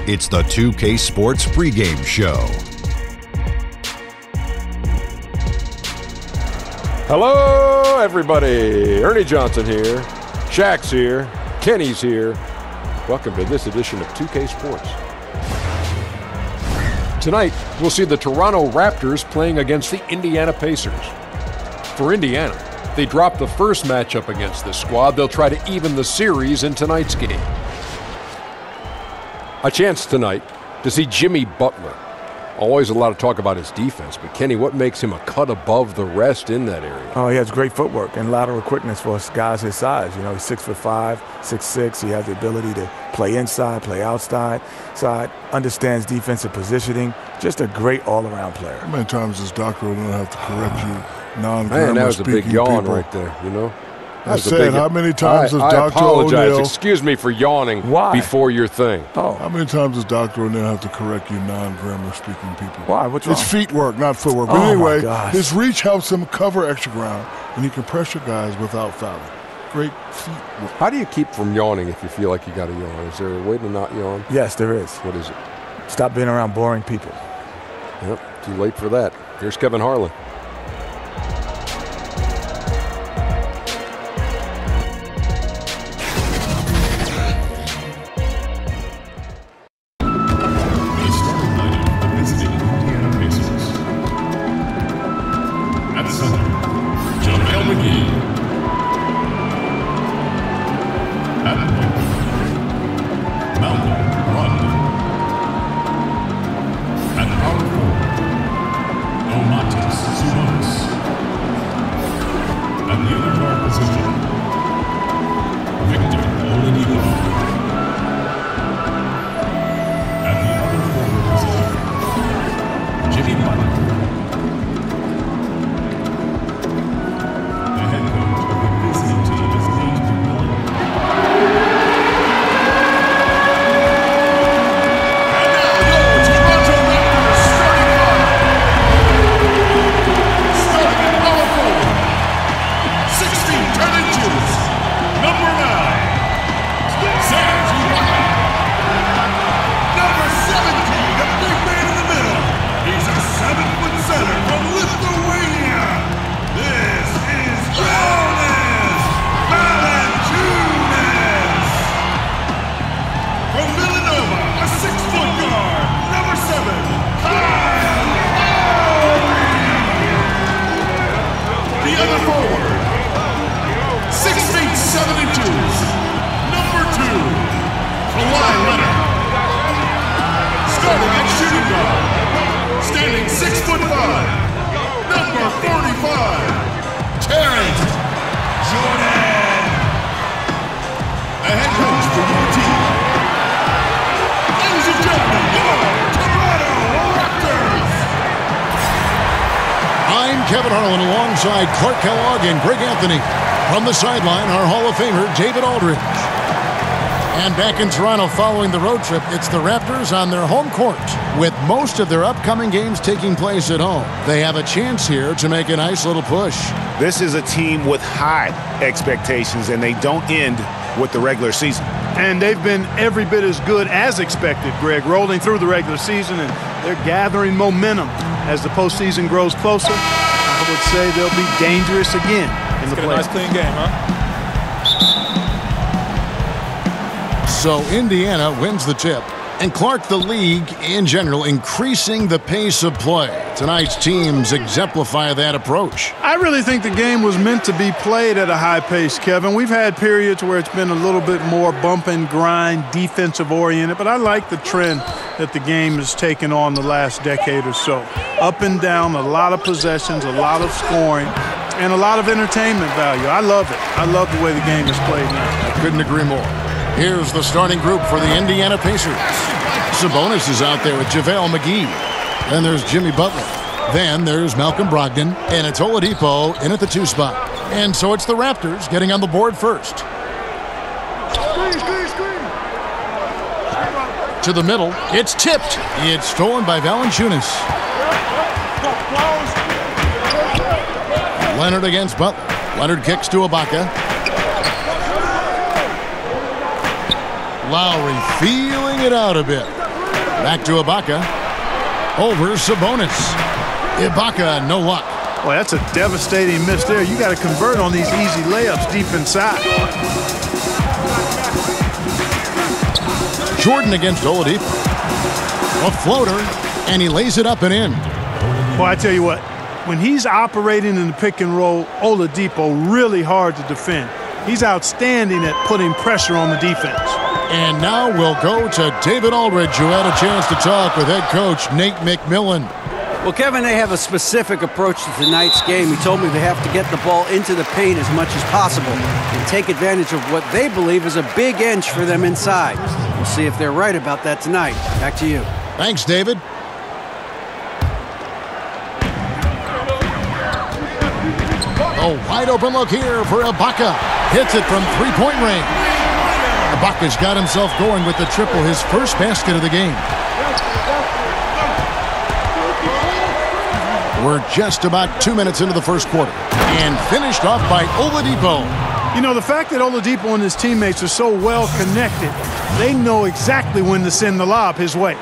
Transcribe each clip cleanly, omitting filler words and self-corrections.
It's the 2K Sports pregame show. Hello, everybody. Ernie Johnson here. Shaq's here. Kenny's here. Welcome to this edition of 2K Sports. Tonight, we'll see the Toronto Raptors playing against the Indiana Pacers. For Indiana, they dropped the first matchup against this squad. They'll try to even the series in tonight's game. A chance tonight to see Jimmy Butler. Always a lot of talk about his defense, but Kenny, what makes him a cut above the rest in that area? Oh, he has great footwork and lateral quickness for guys his size. You know, he's 6'5", 6'6". He has the ability to play inside, play outside, understands defensive positioning. Just a great all-around player. How many times does Doctor O'Neill have to correct you non-grammar Man, that was a big yawn people? Right there, you know? I said, how many times does I Dr. apologize. O'Neill... Excuse me for yawning before your thing. Oh. How many times does Dr. O'Neill have to correct you non-grammar speaking people? Why? What's wrong? It's feet work, not footwork. But anyway, his reach helps him cover extra ground, and he can pressure guys without fouling. Great feet work. How do you keep from yawning if you feel like you got to yawn? Is there a way to not yawn? Yes, there is. What is it? Stop being around boring people. Yep, too late for that. Here's Kevin Harlan. Kevin Harlan alongside Clark Kellogg and Greg Anthony. From the sideline, our Hall of Famer, David Aldridge. And back in Toronto following the road trip, it's the Raptors on their home court. With most of their upcoming games taking place at home, they have a chance here to make a nice little push. This is a team with high expectations, and they don't end with the regular season. And they've been every bit as good as expected, Greg, rolling through the regular season, and they're gathering momentum as the postseason grows closer. I would say they'll be dangerous again in the playoffs. Nice clean game, huh? So Indiana wins the tip. And Clark, the league in general, increasing the pace of play. Tonight's teams exemplify that approach. I really think the game was meant to be played at a high pace, Kevin. We've had periods where it's been a little bit more bump and grind, defensive oriented, but I like the trend that the game has taken on the last decade or so. Up and down, a lot of possessions, a lot of scoring, and a lot of entertainment value. I love it. I love the way the game is played now. I couldn't agree more. Here's the starting group for the Indiana Pacers. Sabonis is out there with JaVale McGee. Then there's Jimmy Butler. Then there's Malcolm Brogdon and it's Oladipo in at the 2 spot. And so it's the Raptors getting on the board first. To the middle, it's tipped. It's stolen by Valanciunas. Leonard against Butler. Leonard kicks to Ibaka. Lowry feeling it out a bit. Back to Ibaka. Over Sabonis. Ibaka, no luck. Boy, that's a devastating miss there. You got to convert on these easy layups deep inside. Jordan against Oladipo. A floater, and he lays it up and in. Well, I tell you what, when he's operating in the pick and roll, Oladipo really hard to defend. He's outstanding at putting pressure on the defense. And now we'll go to David Aldridge, who had a chance to talk with head coach Nate McMillan. Well, Kevin, they have a specific approach to tonight's game. He told me they have to get the ball into the paint as much as possible and take advantage of what they believe is a big inch for them inside. We'll see if they're right about that tonight. Back to you. Thanks, David. A wide open look here for Ibaka. Hits it from three-point range. Ibaka's got himself going with the triple, his first basket of the game. We're just about 2 minutes into the first quarter. And finished off by Oladipo. You know, the fact that Oladipo and his teammates are so well connected, they know exactly when to send the lob his way.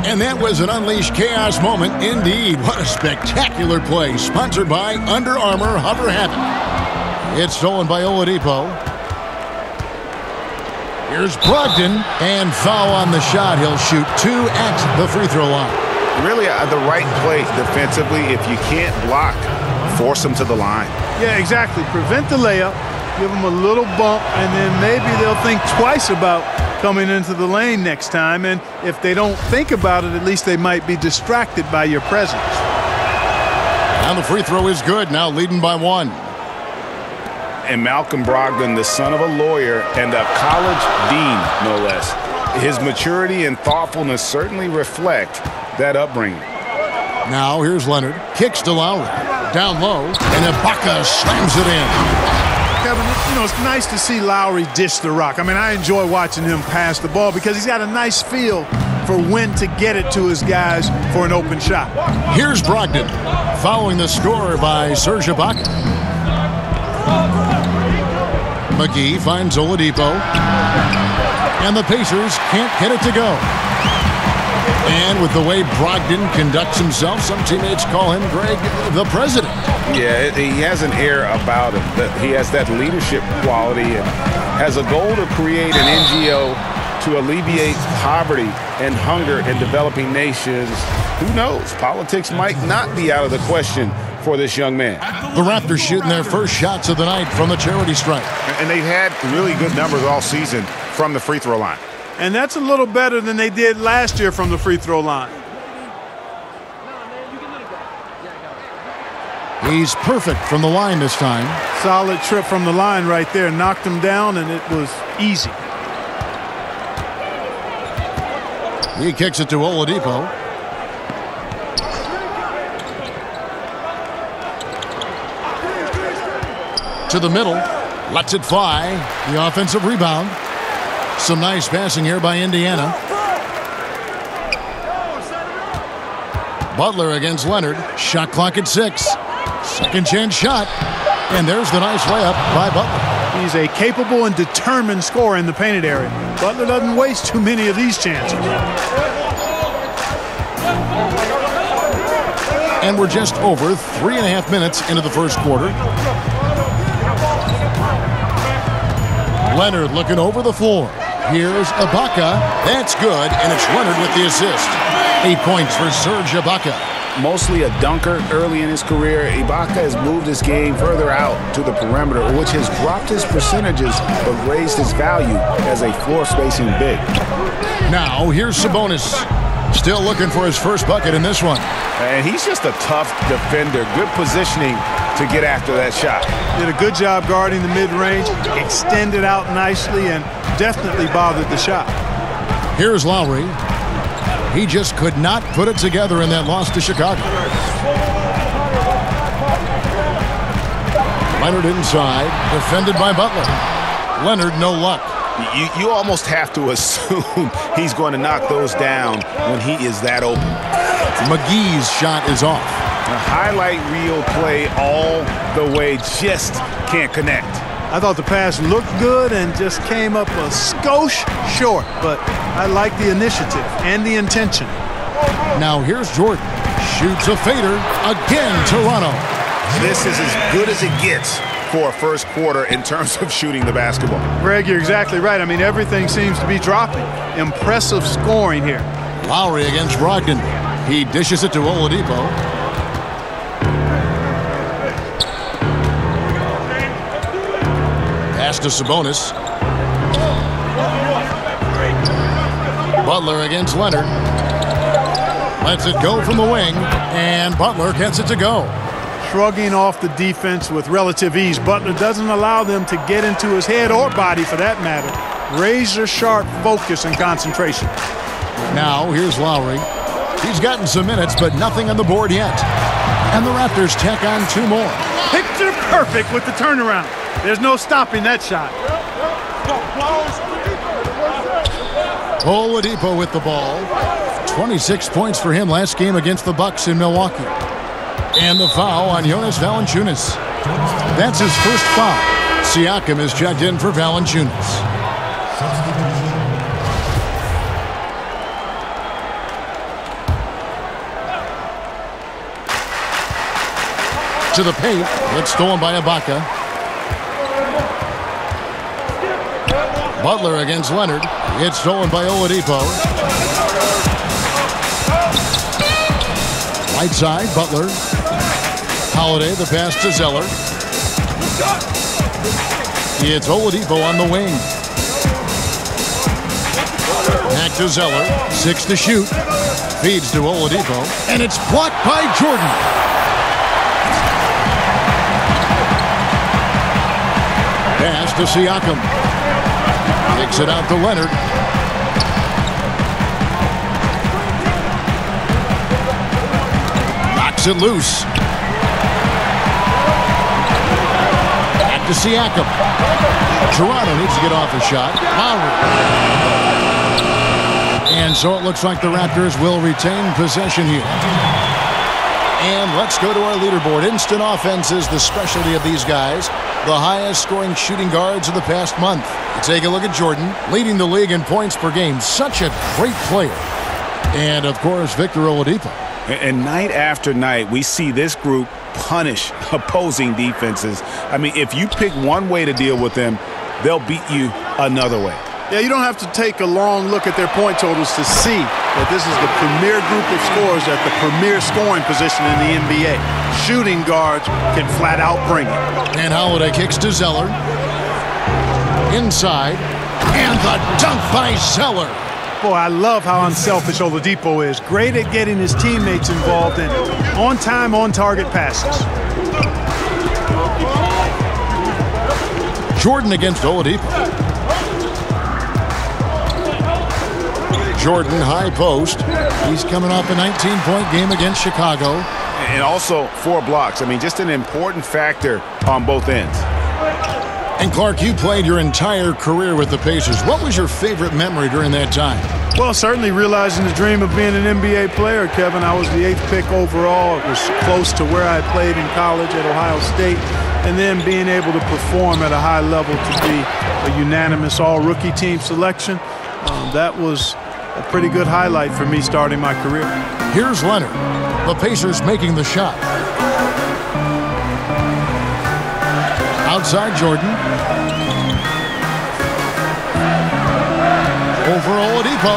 And that was an unleashed chaos moment indeed. What a spectacular play. Sponsored by Under Armour Hover Habit. It's stolen by Oladipo. Here's Brogdon. And foul on the shot. He'll shoot 2 at the free throw line. Really the right play defensively. If you can't block, force them to the line. Yeah, exactly. Prevent the layup, give them a little bump, and then maybe they'll think twice about coming into the lane next time. And if they don't think about it, at least they might be distracted by your presence. And the free throw is good, now leading by 1. And Malcolm Brogdon, the son of a lawyer and a college dean, no less. His maturity and thoughtfulness certainly reflect that upbringing. Now here's Leonard. Kicks to Lowry. Down low, and Ibaka slams it in. Kevin, you know, it's nice to see Lowry dish the rock. I mean, I enjoy watching him pass the ball because he's got a nice feel for when to get it to his guys for an open shot. Here's Brogdon, following the score by Serge Ibaka. McGee finds Oladipo, and the Pacers can't get it to go. And with the way Brogdon conducts himself, some teammates call him, Greg, the president. Yeah, he has an air about him. He has that leadership quality and has a goal to create an NGO to alleviate poverty and hunger in developing nations. Who knows? Politics might not be out of the question for this young man. The Raptors shooting their first shots of the night from the charity stripe. And they've had really good numbers all season from the free throw line. And that's a little better than they did last year from the free throw line. He's perfect from the line this time. Solid trip from the line right there. Knocked him down, and it was easy. He kicks it to Oladipo. To the middle. Lets it fly. The offensive rebound. Some nice passing here by Indiana. Butler against Leonard. Shot clock at 6. Second chance shot. And there's the nice layup by Butler. He's a capable and determined scorer in the painted area. Butler doesn't waste too many of these chances. And we're just over 3.5 minutes into the first quarter. Leonard looking over the floor. Here's Ibaka. That's good, and it's Leonard with the assist. 8 points for Serge Ibaka. Mostly a dunker early in his career, Ibaka has moved his game further out to the perimeter, which has dropped his percentages but raised his value as a floor-spacing big. Now, here's Sabonis. Still looking for his first bucket in this one. And he's just a tough defender. Good positioning to get after that shot. Did a good job guarding the mid-range, extended out nicely, and definitely bothered the shot. Here's Lowry. He just could not put it together in that loss to Chicago. Leonard inside, defended by Butler. Leonard, no luck. You almost have to assume he's going to knock those down when he is that open. McGee's shot is off. A highlight reel play all the way, just can't connect. I thought the pass looked good and just came up a skosh short, but I like the initiative and the intention. Now here's Jordan. Shoots a fader. Again, Toronto. This is as good as it gets for a first quarter in terms of shooting the basketball. Greg, you're exactly right. I mean, everything seems to be dropping. Impressive scoring here. Lowry against Brogdon. He dishes it to Oladipo. Pass to Sabonis. Butler against Leonard. Lets it go from the wing, and Butler gets it to go. Shrugging off the defense with relative ease. Butler doesn't allow them to get into his head or body for that matter. Razor-sharp focus and concentration. Now here's Lowry. He's gotten some minutes, but nothing on the board yet. And the Raptors tack on 2 more. Picture perfect with the turnaround. There's no stopping that shot. Oladipo with the ball. 26 points for him last game against the Bucks in Milwaukee. And the foul on Jonas Valanciunas. That's his first foul. Siakam is checked in for Valanciunas. To the paint. It's stolen by Ibaka. Butler against Leonard. It's stolen by Oladipo. Right side, Butler. Holiday, the pass to Zeller. It's Oladipo on the wing. Back to Zeller. 6 to shoot. Feeds to Oladipo. And it's blocked by Jordan. Pass to Siakam. Takes it out to Leonard. Knocks it loose. Back to Siakam. Toronto needs to get off a shot. Lowry. And so it looks like the Raptors will retain possession here. And let's go to our leaderboard. Instant offense is the specialty of these guys. The highest scoring shooting guards of the past month. You take a look at Jordan, leading the league in points per game. Such a great player. And, of course, Victor Oladipo. And night after night, we see this group punish opposing defenses. I mean, if you pick one way to deal with them, they'll beat you another way. Yeah, you don't have to take a long look at their point totals to see that this is the premier group of scorers at the premier scoring position in the NBA. Shooting guards can flat out bring it. And Holiday kicks to Zeller. Inside. And the dunk by Zeller. Boy, I love how unselfish Oladipo is. Great at getting his teammates involved in on-time, on-target passes. Jordan against Oladipo. Jordan, high post. He's coming off a 19-point game against Chicago. And also 4 blocks. I mean, just an important factor on both ends. And Clark, you played your entire career with the Pacers. What was your favorite memory during that time? Well, certainly realizing the dream of being an NBA player, Kevin. I was the 8th pick overall. It was close to where I played in college at Ohio State. And then being able to perform at a high level to be a unanimous all-rookie team selection, that was a pretty good highlight for me starting my career. Here's Leonard. The Pacers making the shot. Outside Jordan. Over Oladipo.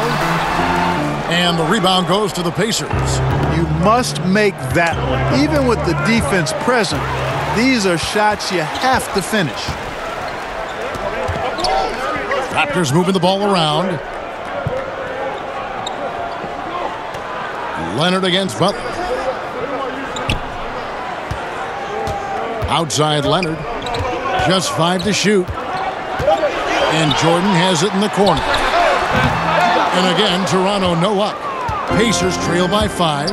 And the rebound goes to the Pacers. You must make that one. Even with the defense present, these are shots you have to finish. Raptors moving the ball around. Leonard against Butler. Outside Leonard. Just 5 to shoot. And Jordan has it in the corner. And again, Toronto no up. Pacers trail by 5.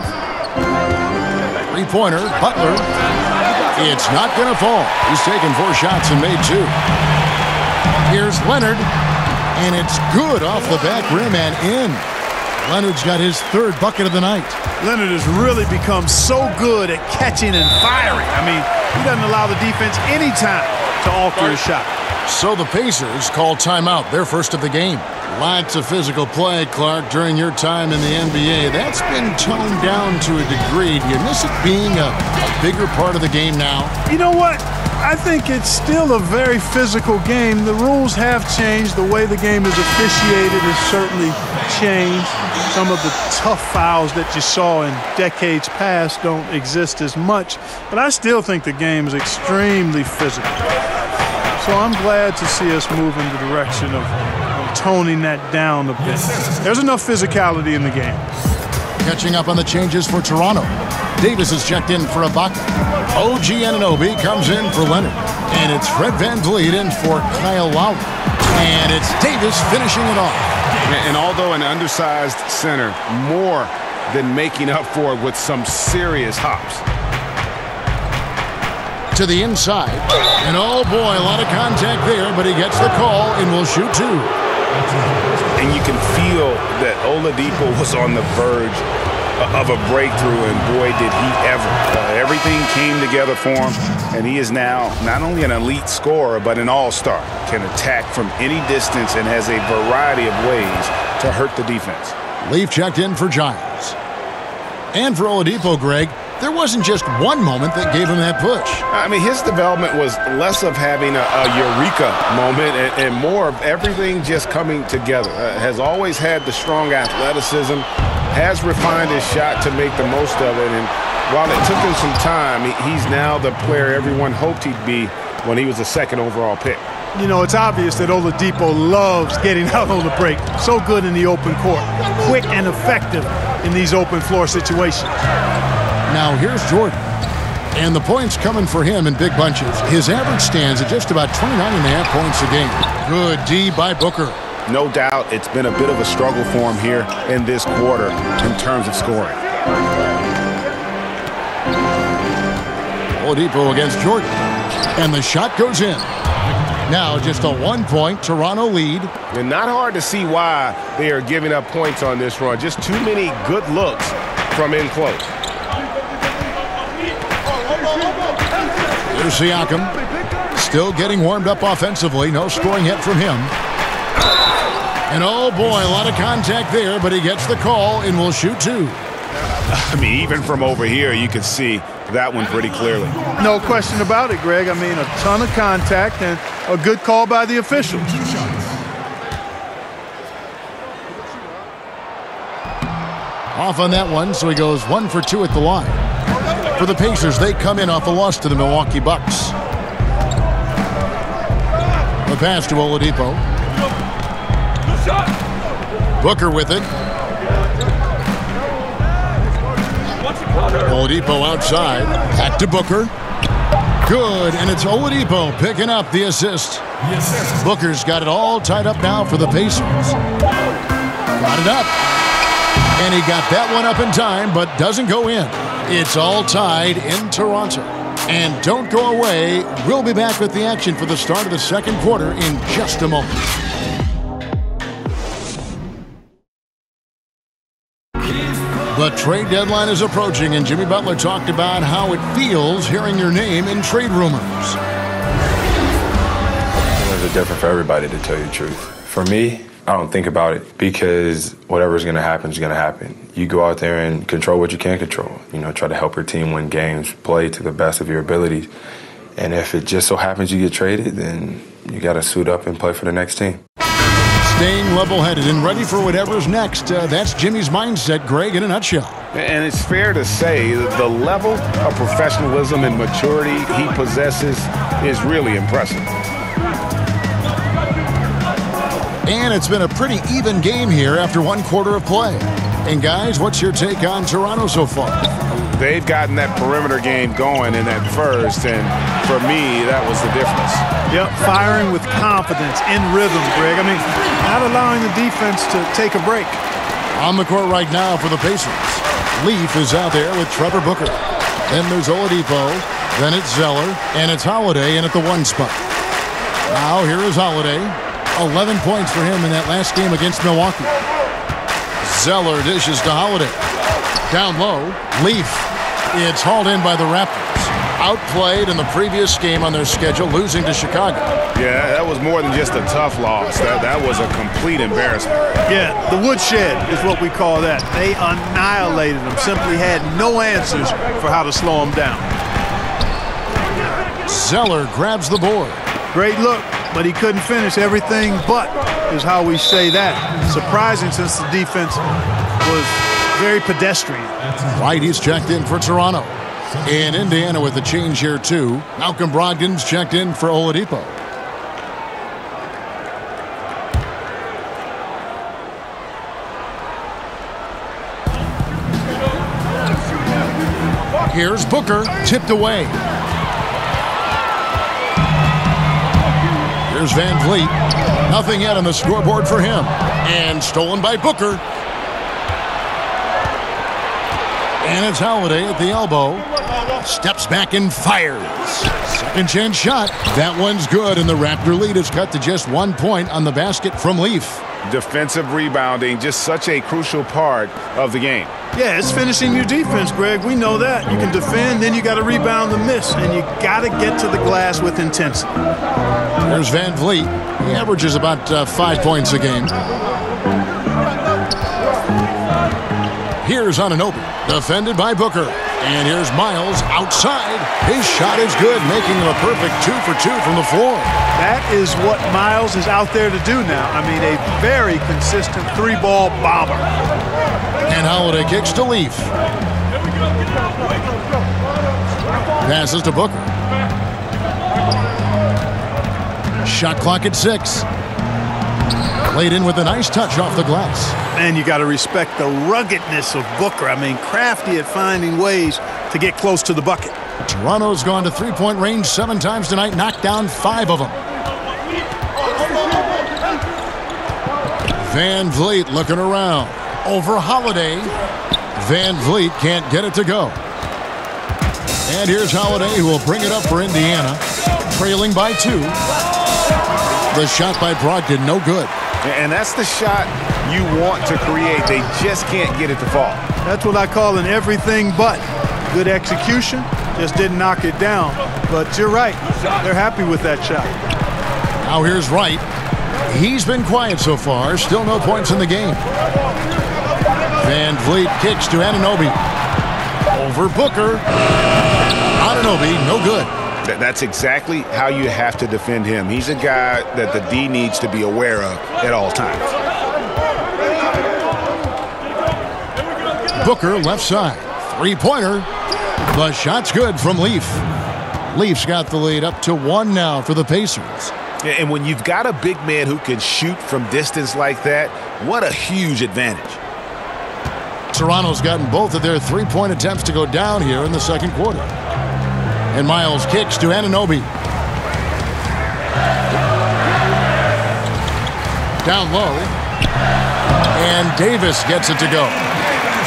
Three-pointer, Butler. It's not going to fall. He's taken 4 shots and made 2. Here's Leonard. And it's good off the back rim and in. Leonard's got his 3rd bucket of the night. Leonard has really become so good at catching and firing. I mean, he doesn't allow the defense any time to alter his shot. So the Pacers call timeout, their first of the game. Lots of physical play, Clark, during your time in the NBA. That's been toned down to a degree. Do you miss it being a bigger part of the game now? You know what? I think it's still a very physical game. The rules have changed. The way the game is officiated has certainly changed. Some of the tough fouls that you saw in decades past don't exist as much. But I still think the game is extremely physical. So I'm glad to see us move in the direction of toning that down a bit. There's enough physicality in the game. Catching up on the changes for Toronto. Davis is checked in for Ibaka. OG Anunoby comes in for Leonard. And it's Fred VanVleet in for Kyle Lowry. And it's Davis finishing it off. And although an undersized center, more than making up for it with some serious hops. To the inside. And oh boy, a lot of contact there, but he gets the call and will shoot two. And you can feel that Oladipo was on the verge of a breakthrough, and boy, did he ever. Everything came together for him, and he is now not only an elite scorer, but an all-star. Can attack from any distance and has a variety of ways to hurt the defense. Leaf checked in for Giles. And for Oladipo, Greg, there wasn't just one moment that gave him that push. I mean, his development was less of having a eureka moment and more of everything just coming together. Has always had the strong athleticism, has refined his shot to make the most of it. And while it took him some time, he's now the player everyone hoped he'd be when he was a second overall pick. You know, it's obvious that Oladipo loves getting out on the break. So good in the open court. Quick and effective in these open floor situations. Now here's Jordan. And the points coming for him in big bunches. His average stands at just about 29.5 points a game. Good D by Booker. No doubt it's been a bit of a struggle for him here in this quarter in terms of scoring. Oladipo against Jordan. And the shot goes in. Now just a 1-point Toronto lead. And not hard to see why they are giving up points on this run. Just too many good looks from in close. Here's Siakam. Still getting warmed up offensively. No scoring hit from him. And oh boy, a lot of contact there, but he gets the call and will shoot two. I mean, even from over here, you can see that one pretty clearly. No question about it, Greg. I mean, a ton of contact and a good call by the officials. Off on that one, so he goes 1 for 2 at the line. For the Pacers, they come in off a loss to the Milwaukee Bucks. The pass to Oladipo. Booker with it. Oladipo outside. Back to Booker. Good, and it's Oladipo picking up the assist. Booker's got it all tied up now for the Pacers. Got it up. And he got that one up in time, but doesn't go in. It's all tied in Toronto. And don't go away. We'll be back with the action for the start of the second quarter in just a moment. The trade deadline is approaching, and Jimmy Butler talked about how it feels hearing your name in trade rumors. It's different for everybody, to tell you the truth. For me, I don't think about it because whatever's going to happen is going to happen. You go out there and control what you can control. You know, try to help your team win games, play to the best of your abilities. And if it just so happens you get traded, then you got to suit up and play for the next team. Staying level-headed and ready for whatever's next. That's Jimmy's mindset, Greg, in a nutshell. And it's fair to say the level of professionalism and maturity he possesses is really impressive. And it's been a pretty even game here after one quarter of play. And guys, what's your take on Toronto so far? They've gotten that perimeter game going in that first, and for me, that was the difference. Yep, firing with confidence, in rhythm, Greg. I mean, not allowing the defense to take a break. On the court right now for the Pacers. Leaf is out there with Trevor Booker. Then there's Oladipo. Then it's Zeller. And it's Holiday in at the 1 spot. Now here is Holiday. 11 points for him in that last game against Milwaukee. Zeller dishes to Holiday. Down low, Leaf. It's hauled in by the Raptors. outplayed in the previous game on their schedule, losing to Chicago. Yeah, that was more than just a tough loss. That was a complete embarrassment. Yeah, the woodshed is what we call that. They annihilated them, simply had no answers for how to slow them down. Zeller grabs the board. Great look, but he couldn't finish. Everything but is how we say that. Surprising since the defense was very pedestrian. White, he's checked in for Toronto. In Indiana with the change here, too. Malcolm Brogdon's checked in for Oladipo. Here's Booker, tipped away. Here's Van Vliet. Nothing yet on the scoreboard for him. And stolen by Booker. And it's Holiday at the elbow. Steps back and fires. Second chance shot. That one's good, and the Raptor lead is cut to just 1 point on the basket from Leaf. Defensive rebounding, just such a crucial part of the game. Yeah, it's finishing your defense, Greg. We know that. You can defend, then you got to rebound the miss, and you got to get to the glass with intensity. There's Van Vliet. He averages about 5 points a game. Here's Anunoby, defended by Booker. And here's Miles outside. His shot is good, making him a perfect 2 for 2 from the floor. That is what Miles is out there to do now. I mean, a very consistent three-ball bomber. And Holiday kicks to Leaf. Passes to Booker. Shot clock at 6. Played in with a nice touch off the glass. And you got to respect the ruggedness of Booker. I mean, crafty at finding ways to get close to the bucket. Toronto's gone to three-point range 7 times tonight, knocked down 5 of them. Van Vliet looking around. Over Holiday. Van Vliet can't get it to go. And here's Holiday, who will bring it up for Indiana. Trailing by 2. The shot by Brogdon, no good. And that's the shot you want to create. They just can't get it to fall. That's what I call an everything but. Good execution, just didn't knock it down. But you're right, they're happy with that shot. Now here's Wright. He's been quiet so far, still no points in the game. Van Vliet kicks to Anunoby. Over Booker. Anunoby, no good. That's exactly how you have to defend him. He's a guy that the D needs to be aware of at all times. Booker left side. Three-pointer. The shot's good from Leaf. Leaf's got the lead up to 1 now for the Pacers. And when you've got a big man who can shoot from distance like that, what a huge advantage. Toronto's gotten both of their three-point attempts to go down here in the second quarter. And Miles kicks to Anunoby. Down low. And Davis gets it to go.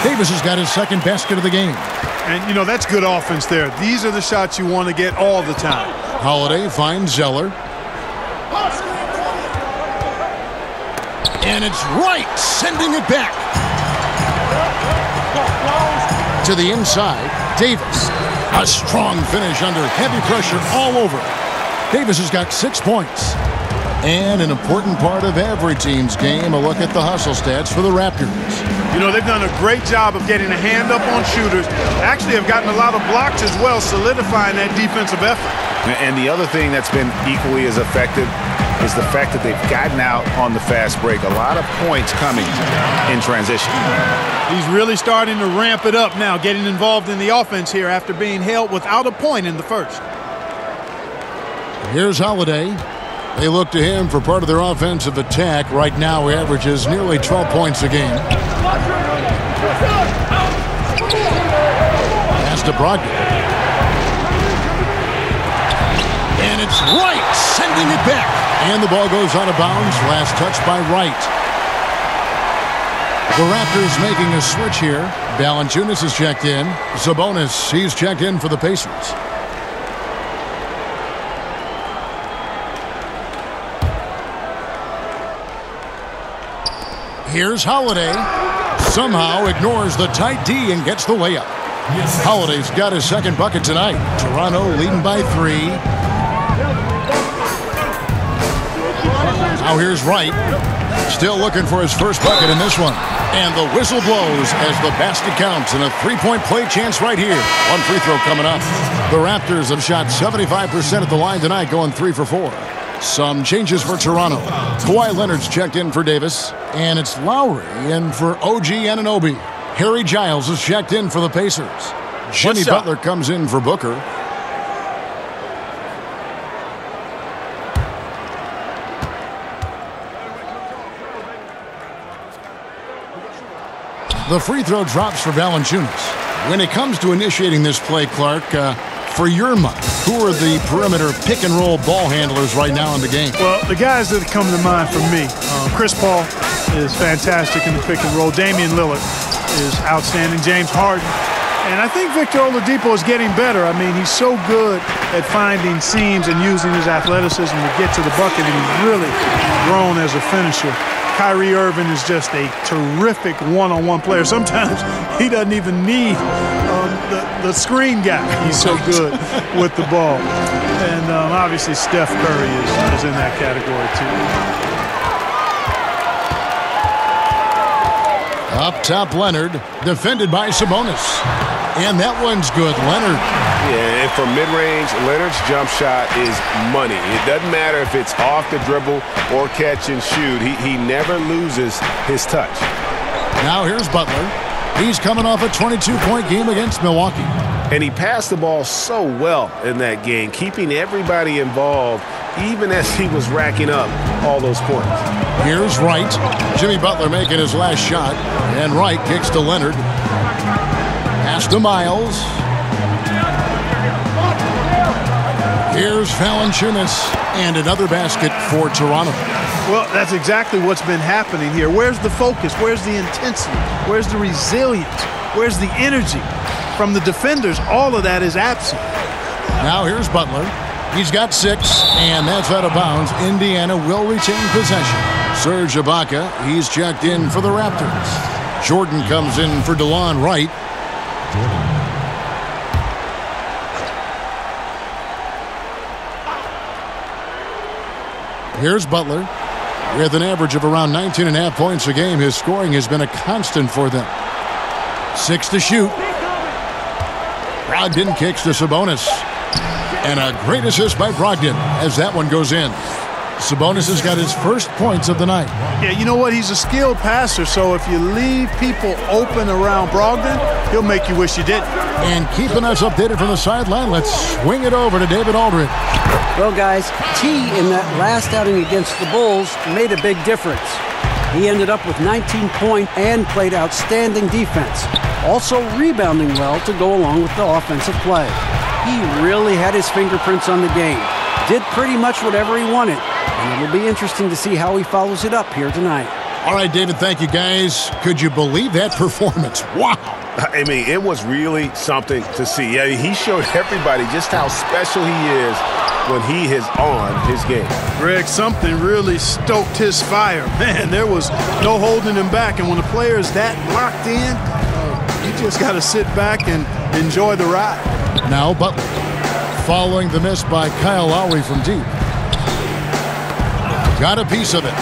Davis has got his second basket of the game. And, you know, that's good offense there. These are the shots you want to get all the time. Holiday finds Zeller. And it's Wright sending it back. To the inside, Davis. A strong finish under heavy pressure all over. Davis has got 6 points. And an important part of every team's game, a look at the hustle stats for the Raptors. You know, they've done a great job of getting a hand up on shooters. Actually have gotten a lot of blocks as well, solidifying that defensive effort. And the other thing that's been equally as effective is the fact that they've gotten out on the fast break. A lot of points coming in transition. He's really starting to ramp it up now, getting involved in the offense here after being held without a point in the first. Here's Holiday. They look to him for part of their offensive attack. Right now, he averages nearly 12 points a game. Pass to Brogdon. And it's Wright sending it back. And the ball goes out of bounds. Last touch by Wright. The Raptors making a switch here. Valanciunas is checked in. Sabonis, he's checked in for the Pacers. Here's Holiday. Somehow ignores the tight D and gets the layup. Holiday's got his second bucket tonight. Toronto leading by 3. Now here's Wright. Still looking for his first bucket in this one. And the whistle blows as the basket counts, and a three-point play chance right here. One free throw coming up. The Raptors have shot 75% at the line tonight, going 3 for 4. Some changes for Toronto. Kawhi Leonard's checked in for Davis, and it's Lowry in for OG Anunoby. Harry Giles is checked in for the Pacers. Jimmy Butler comes in for Booker. The free throw drops for Valanciunas. When it comes to initiating this play, Clark, for your money, who are the perimeter pick-and-roll ball handlers right now in the game? Well, the guys that come to mind for me, Chris Paul is fantastic in the pick-and-roll. Damian Lillard is outstanding. James Harden. And I think Victor Oladipo is getting better. I mean, he's so good at finding seams and using his athleticism to get to the bucket, and he's really grown as a finisher. Kyrie Irving is just a terrific one-on-one player. Sometimes he doesn't even need the screen guy. He's so good with the ball. And obviously Steph Curry is in that category too. Up top, Leonard, defended by Sabonis. And that one's good. Leonard. Yeah, and for mid-range, Leonard's jump shot is money. It doesn't matter if it's off the dribble or catch and shoot. He never loses his touch. Now here's Butler. He's coming off a 22-point game against Milwaukee. And he passed the ball so well in that game, keeping everybody involved, even as he was racking up all those points. Here's Wright. Jimmy Butler making his last shot. And Wright kicks to Leonard. Pass to Miles. Here's Valanciunas. And another basket for Toronto. Well, that's exactly what's been happening here. Where's the focus? Where's the intensity? Where's the resilience? Where's the energy? From the defenders, all of that is absent. Now here's Butler. He's got 6, and that's out of bounds. Indiana will retain possession. Serge Ibaka, he's checked in for the Raptors. Jordan comes in for DeLon Wright. Here's Butler. With an average of around 19.5 points a game, his scoring has been a constant for them. 6 to shoot. Brogdon kicks to Sabonis. And a great assist by Brogdon as that one goes in. Sabonis has got his first points of the night. Yeah, you know what? He's a skilled passer, so if you leave people open around Brogdon, he'll make you wish you didn't. And keeping us updated from the sideline, let's swing it over to David Aldridge. Well, guys, T in that last outing against the Bulls made a big difference. He ended up with 19 points and played outstanding defense. Also rebounding well to go along with the offensive play. He really had his fingerprints on the game. Did pretty much whatever he wanted. And it'll be interesting to see how he follows it up here tonight. All right, David, thank you, guys. Could you believe that performance? Wow. I mean, it was really something to see. Yeah, he showed everybody just how special he is when he is on his game. Greg, something really stoked his fire. Man, there was no holding him back. And when a player is that locked in, you just got to sit back and enjoy the ride. Now Butler, following the miss by Kyle Lowry from deep. Got a piece of it.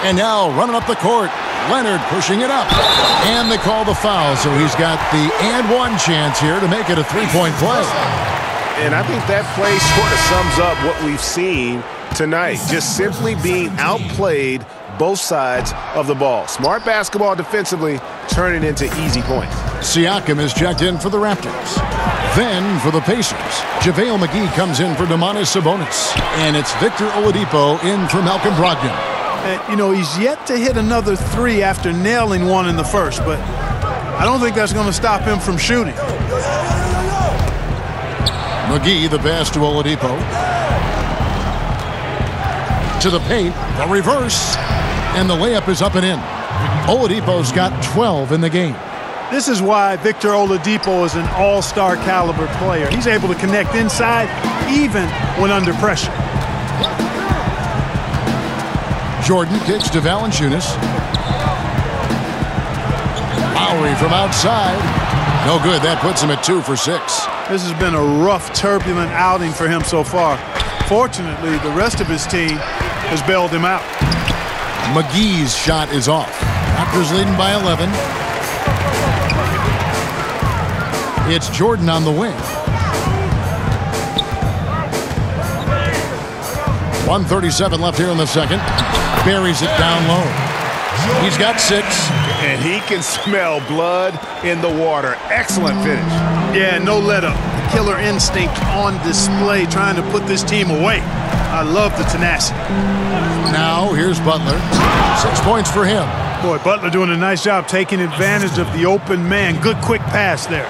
And now running up the court, Leonard pushing it up. And they call the foul, so he's got the and one chance here to make it a three-point play. And I think that play sort of sums up what we've seen tonight. Just simply being outplayed both sides of the ball. Smart basketball defensively, turning into easy points. Siakam is checked in for the Raptors. Then for the Pacers, JaVale McGee comes in for Domantas Sabonis. And it's Victor Oladipo in for Malcolm Brogdon. And, you know, he's yet to hit another three after nailing one in the first, but I don't think that's going to stop him from shooting. McGee, the pass to Oladipo. To the paint, the reverse. And the layup is up and in. Oladipo's got 12 in the game. This is why Victor Oladipo is an all-star caliber player. He's able to connect inside even when under pressure. Jordan kicks to Valanciunas. Lowry from outside. No good. That puts him at 2 for 6. This has been a rough, turbulent outing for him so far. Fortunately, the rest of his team has bailed him out. McGee's shot is off. Raptors leading by 11. It's Jordan on the wing. 1:37 left here in the second. Buries it down low. He's got 6. And he can smell blood in the water. Excellent finish. Yeah, no let up. The killer instinct on display, trying to put this team away. I love the tenacity. Now here's Butler. 6 points for him. Boy, Butler doing a nice job taking advantage of the open man. Good quick pass there.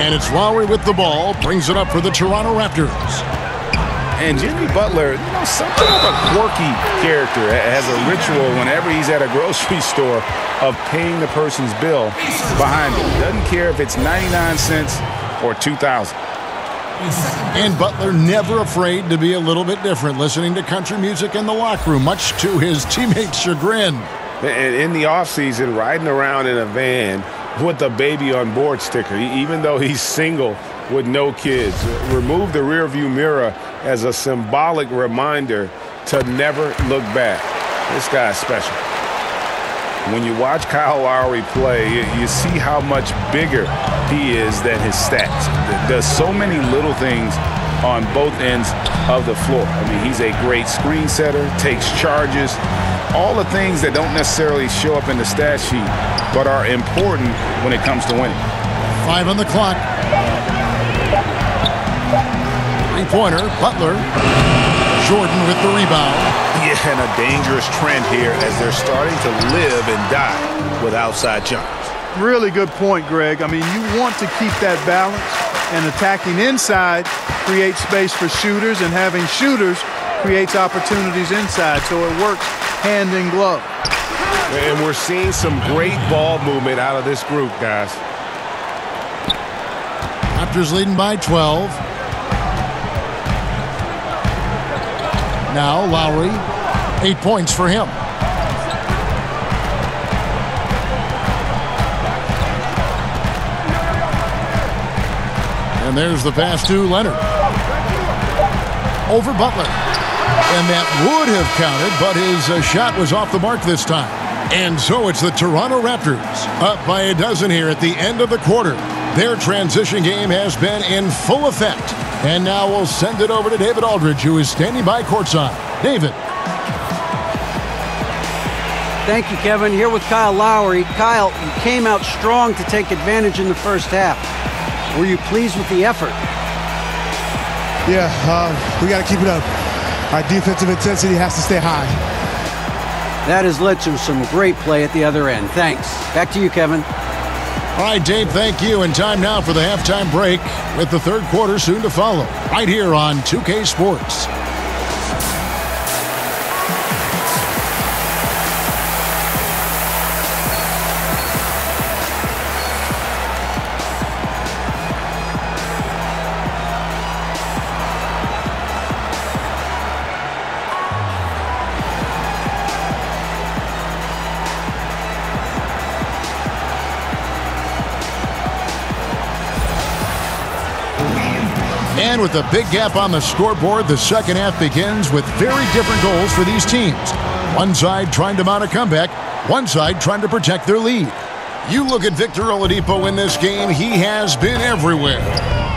And it's Lowry with the ball. Brings it up for the Toronto Raptors. And Jimmy Butler, something of a quirky character, has a ritual whenever he's at a grocery store of paying the person's bill behind him. Doesn't care if it's 99 cents or 2,000. And Butler never afraid to be a little bit different, listening to country music in the locker room, much to his teammates' chagrin. And in the offseason, riding around in a van with a baby on board sticker, even though he's single with no kids. Remove the rearview mirror as a symbolic reminder to never look back. This guy's special. When you watch Kyle Lowry play, you see how much bigger he is than his stats. Does so many little things on both ends of the floor. I mean, he's a great screen setter, takes charges, all the things that don't necessarily show up in the stat sheet, but are important when it comes to winning. 5 on the clock. 3-pointer, Butler. Jordan with the rebound. Yeah, and a dangerous trend here as they're starting to live and die with outside jumpers. Really good point, Greg. I mean, you want to keep that balance, and attacking inside creates space for shooters, and having shooters creates opportunities inside, so it works hand in glove. And we're seeing some great ball movement out of this group, guys. Raptors leading by 12. Now Lowry, 8 points for him. And there's the pass to Leonard. Over Butler. And that would have counted, but his shot was off the mark this time. And so it's the Toronto Raptors up by a dozen here at the end of the quarter. Their transition game has been in full effect. And now we'll send it over to David Aldridge, who is standing by courtside. David. Thank you, Kevin. Here with Kyle Lowry. Kyle, you came out strong to take advantage in the first half. Were you pleased with the effort? Yeah, we got to keep it up. Our defensive intensity has to stay high. That has led to some great play at the other end. Thanks. Back to you, Kevin. All right, Dave, thank you. And time now for the halftime break with the third quarter soon to follow. Right here on 2K Sports. And with a big gap on the scoreboard, the second half begins with very different goals for these teams. One side trying to mount a comeback, one side trying to protect their lead. You look at Victor Oladipo in this game, he has been everywhere.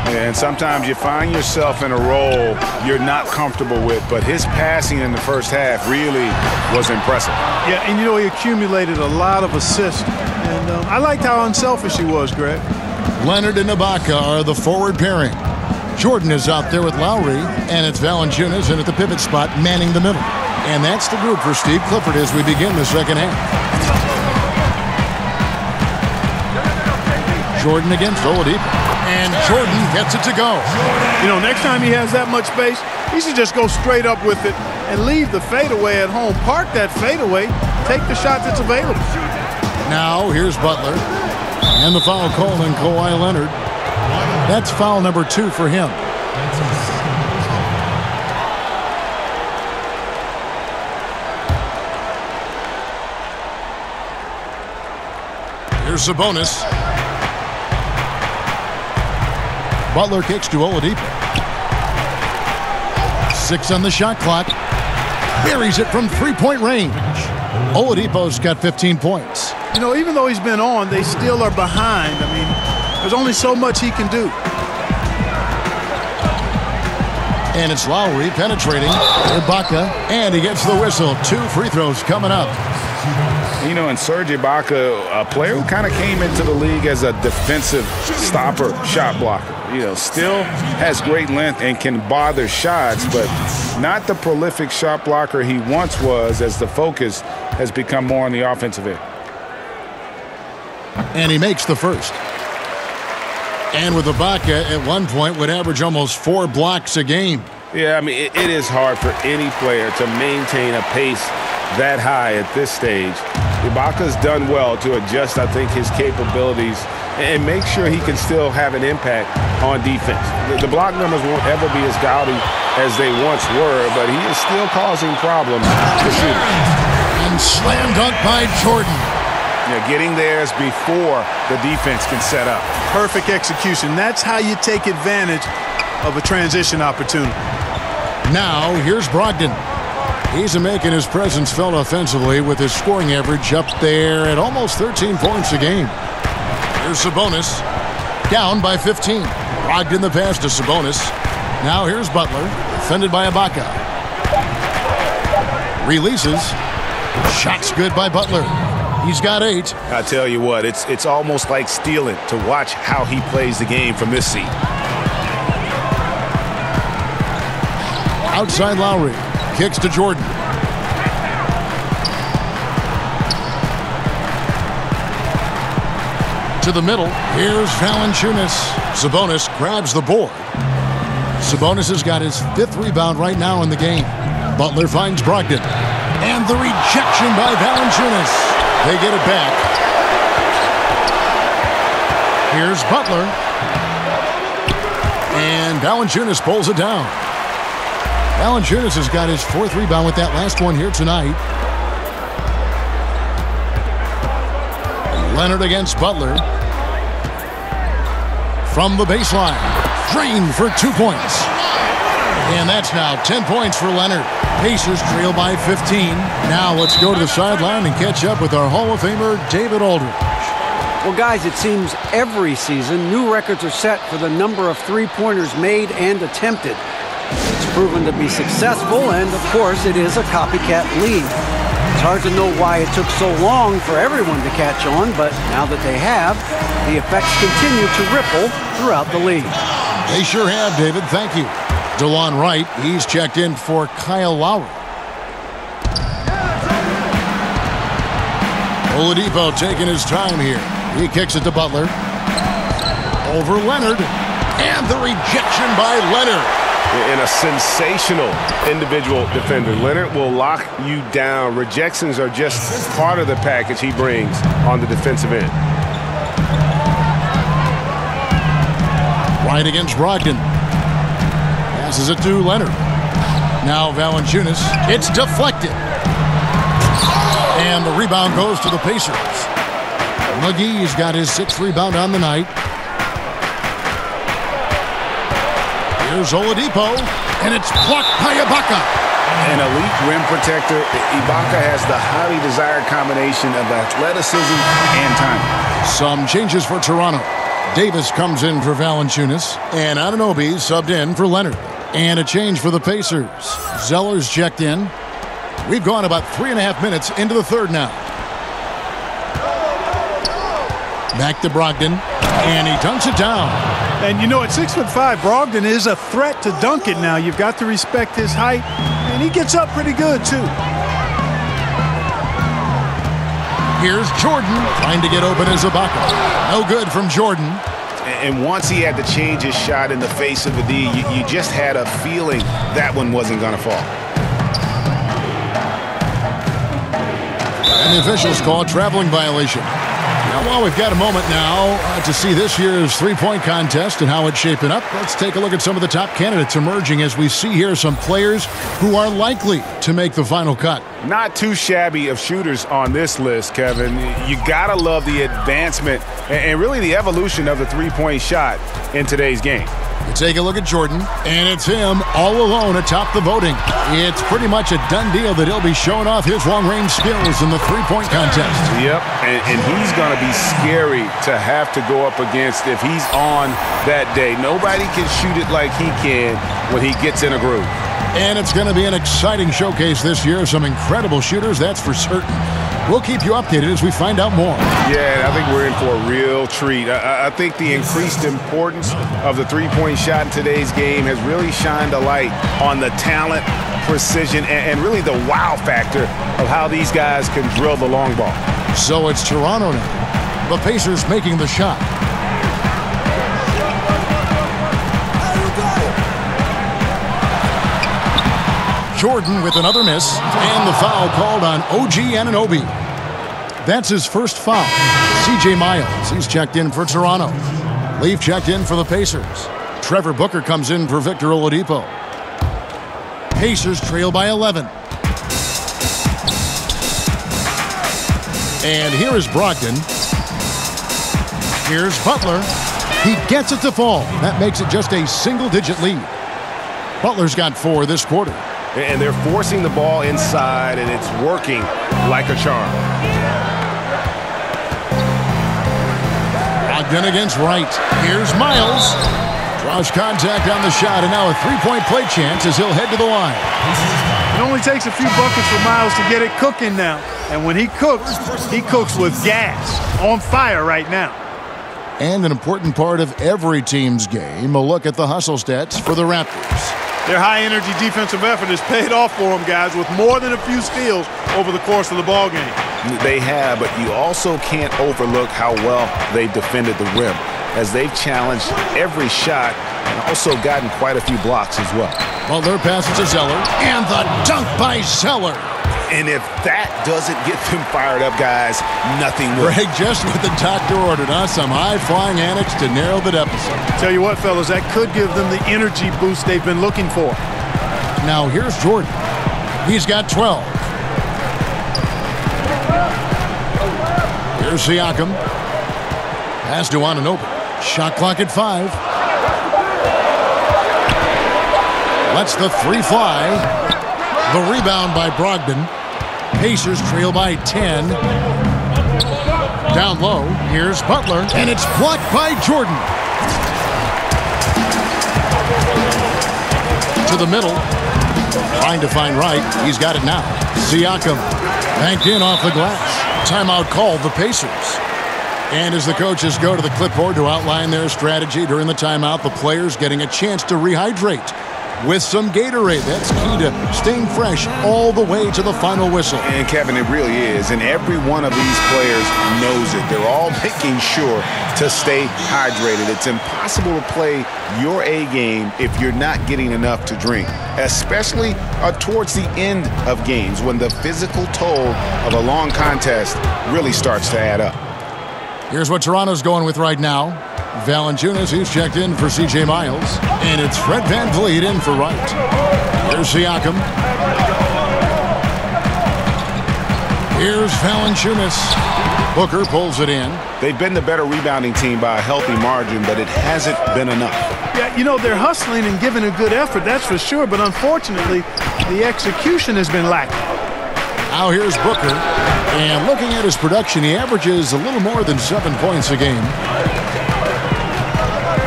And sometimes you find yourself in a role you're not comfortable with, but his passing in the first half really was impressive. Yeah, and you know, he accumulated a lot of assists. And I liked how unselfish he was, Greg. Leonard and Ibaka are the forward pairing. Jordan is out there with Lowry, and it's Valanciunas in at the pivot spot, manning the middle. And that's the group for Steve Clifford as we begin the second half. Jordan against Oladipo. And Jordan gets it to go. You know, next time he has that much space, he should just go straight up with it and leave the fadeaway at home. Park that fadeaway, take the shot that's available. Now here's Butler. And the foul called on Kawhi Leonard. That's foul number 2 for him. Here's Sabonis. Butler kicks to Oladipo. 6 on the shot clock. Buries it from three-point range. Oladipo's got 15 points. You know, even though he's been on, they still are behind. I mean, there's only so much he can do. And it's Lowry penetrating. Ibaka, and he gets the whistle. 2 free throws coming up. You know, and Serge Ibaka, a player who kind of came into the league as a defensive stopper, shot blocker. You know, still has great length and can bother shots, but not the prolific shot blocker he once was, as the focus has become more on the offensive end. And he makes the first. And with Ibaka, at one point, would average almost 4 blocks a game. Yeah, I mean, it is hard for any player to maintain a pace that high at this stage. Ibaka's done well to adjust, I think, his capabilities and make sure he can still have an impact on defense. The block numbers won't ever be as gaudy as they once were, but he is still causing problems to shooters. And slam dunk by Jordan. You know, getting theirs before the defense can set up. Perfect execution. That's how you take advantage of a transition opportunity. Now, here's Brogdon. He's making his presence felt offensively with his scoring average up there at almost 13 points a game. Here's Sabonis. Down by 15. Brogdon the pass to Sabonis. Now here's Butler. Defended by Ibaka. Releases. Shot's good by Butler. He's got 8. I tell you what, it's almost like stealing to watch how he plays the game from this seat. Outside Lowry. Kicks to Jordan. To the middle. Here's Valanciunas. Sabonis grabs the board. Sabonis has got his 5th rebound right now in the game. Butler finds Brogdon. And the rejection by Valanciunas. They get it back. Here's Butler. And Valanciunas pulls it down. Valanciunas has got his 4th rebound with that last one here tonight. Leonard against Butler. From the baseline. Drained for 2 points. And that's now 10 points for Leonard. Pacers trail by 15. Now let's go to the sideline and catch up with our Hall of Famer, David Aldridge. Well, guys, it seems every season new records are set for the number of three-pointers made and attempted. It's proven to be successful, and of course, it is a copycat league. It's hard to know why it took so long for everyone to catch on, but now that they have, the effects continue to ripple throughout the league. They sure have, David. Thank you. DeLon Wright, he's checked in for Kyle Lowry. Oladipo taking his time here. He kicks it to Butler. Over Leonard. And the rejection by Leonard. And a sensational individual defender. Leonard will lock you down. Rejections are just part of the package he brings on the defensive end. Right against Brogdon. Passes it to Leonard. Now Valanciunas. It's deflected. And the rebound goes to the Pacers. McGee's got his 6th rebound on the night. Here's Oladipo, and it's blocked by Ibaka. An elite rim protector. Ibaka has the highly desired combination of athleticism and time. Some changes for Toronto. Davis comes in for Valanciunas, and Anunoby subbed in for Leonard. And a change for the Pacers. Zeller's checked in. We've gone about 3.5 minutes into the third now. Back to Brogdon, and he dunks it down. And you know, at 6'5", Brogdon is a threat to dunk it now. You've got to respect his height, and he gets up pretty good, too. Here's Jordan trying to get open as Ibaka. No good from Jordan. And once he had to change his shot in the face of the D, you just had a feeling that one wasn't going to fall. And the officials call a traveling violation. Well, we've got a moment now to see this year's three-point contest and how it's shaping up. Let's take a look at some of the top candidates emerging as we see here some players who are likely to make the final cut. Not too shabby of shooters on this list, Kevin. You gotta love the advancement and really the evolution of the three-point shot in today's game. You take a look at Jordan, and it's him all alone atop the voting. It's pretty much a done deal that he'll be showing off his long-range skills in the three-point contest. Yep, and he's going to be scary to have to go up against if he's on that day. Nobody can shoot it like he can when he gets in a groove. And it's going to be an exciting showcase this year. Some incredible shooters, that's for certain. We'll keep you updated as we find out more. Yeah, I think we're in for a real treat. I think the increased importance of the three-point shot in today's game has really shined a light on the talent, precision, and really the wow factor of how these guys can drill the long ball. So it's Toronto now. The Pacers making the shot. Jordan with another miss, and the foul called on OG Anunoby. That's his first foul. C.J. Miles, he's checked in for Toronto. Leaf checked in for the Pacers. Trevor Booker comes in for Victor Oladipo. Pacers trail by 11. And here is Brogdon. Here's Butler. He gets it to fall. That makes it just a single-digit lead. Butler's got 4 this quarter. And they're forcing the ball inside, and it's working like a charm. Brogdon against Wright. Here's Miles. Draws contact on the shot, and now a three-point play chance as he'll head to the line. It only takes a few buckets for Miles to get it cooking now. And when he cooks with gas. On fire right now. And an important part of every team's game, a look at the hustle stats for the Raptors. Their high-energy defensive effort has paid off for them, guys, with more than a few steals over the course of the ballgame. They have, but you also can't overlook how well they've defended the rim, as they've challenged every shot and also gotten quite a few blocks as well. Butler passes to Zeller, and the dunk by Zeller. And if that doesn't get them fired up, guys, nothing will. Greg, just what the doctor ordered, huh? Some high-flying antics to narrow the deficit. Tell you what, fellas, that could give them the energy boost they've been looking for. Now here's Jordan. He's got 12. Here's Siakam. Pass to Anunoby. Shot clock at 5. Lets the 3 fly. The rebound by Brogdon. Pacers trail by 10. Down low, here's Butler, and it's blocked by Jordan. To the middle, trying to find Wright. He's got it now. Siakam banked in off the glass. Timeout called the Pacers. And as the coaches go to the clipboard to outline their strategy during the timeout, the players getting a chance to rehydrate with some Gatorade. That's key to staying fresh all the way to the final whistle. And Kevin, it really is. And every one of these players knows it. They're all making sure to stay hydrated. It's impossible to play your A game if you're not getting enough to drink, especially towards the end of games when the physical toll of a long contest really starts to add up. Here's what Toronto's going with right now. Valanciunas, he's checked in for C.J. Miles. And it's Fred VanVleet in for Wright. Here's Siakam. Here's Valanciunas. Booker pulls it in. They've been the better rebounding team by a healthy margin, but it hasn't been enough. Yeah, you know, they're hustling and giving a good effort, that's for sure. But unfortunately, the execution has been lacking. Now here's Booker. And looking at his production, he averages a little more than 7 points a game.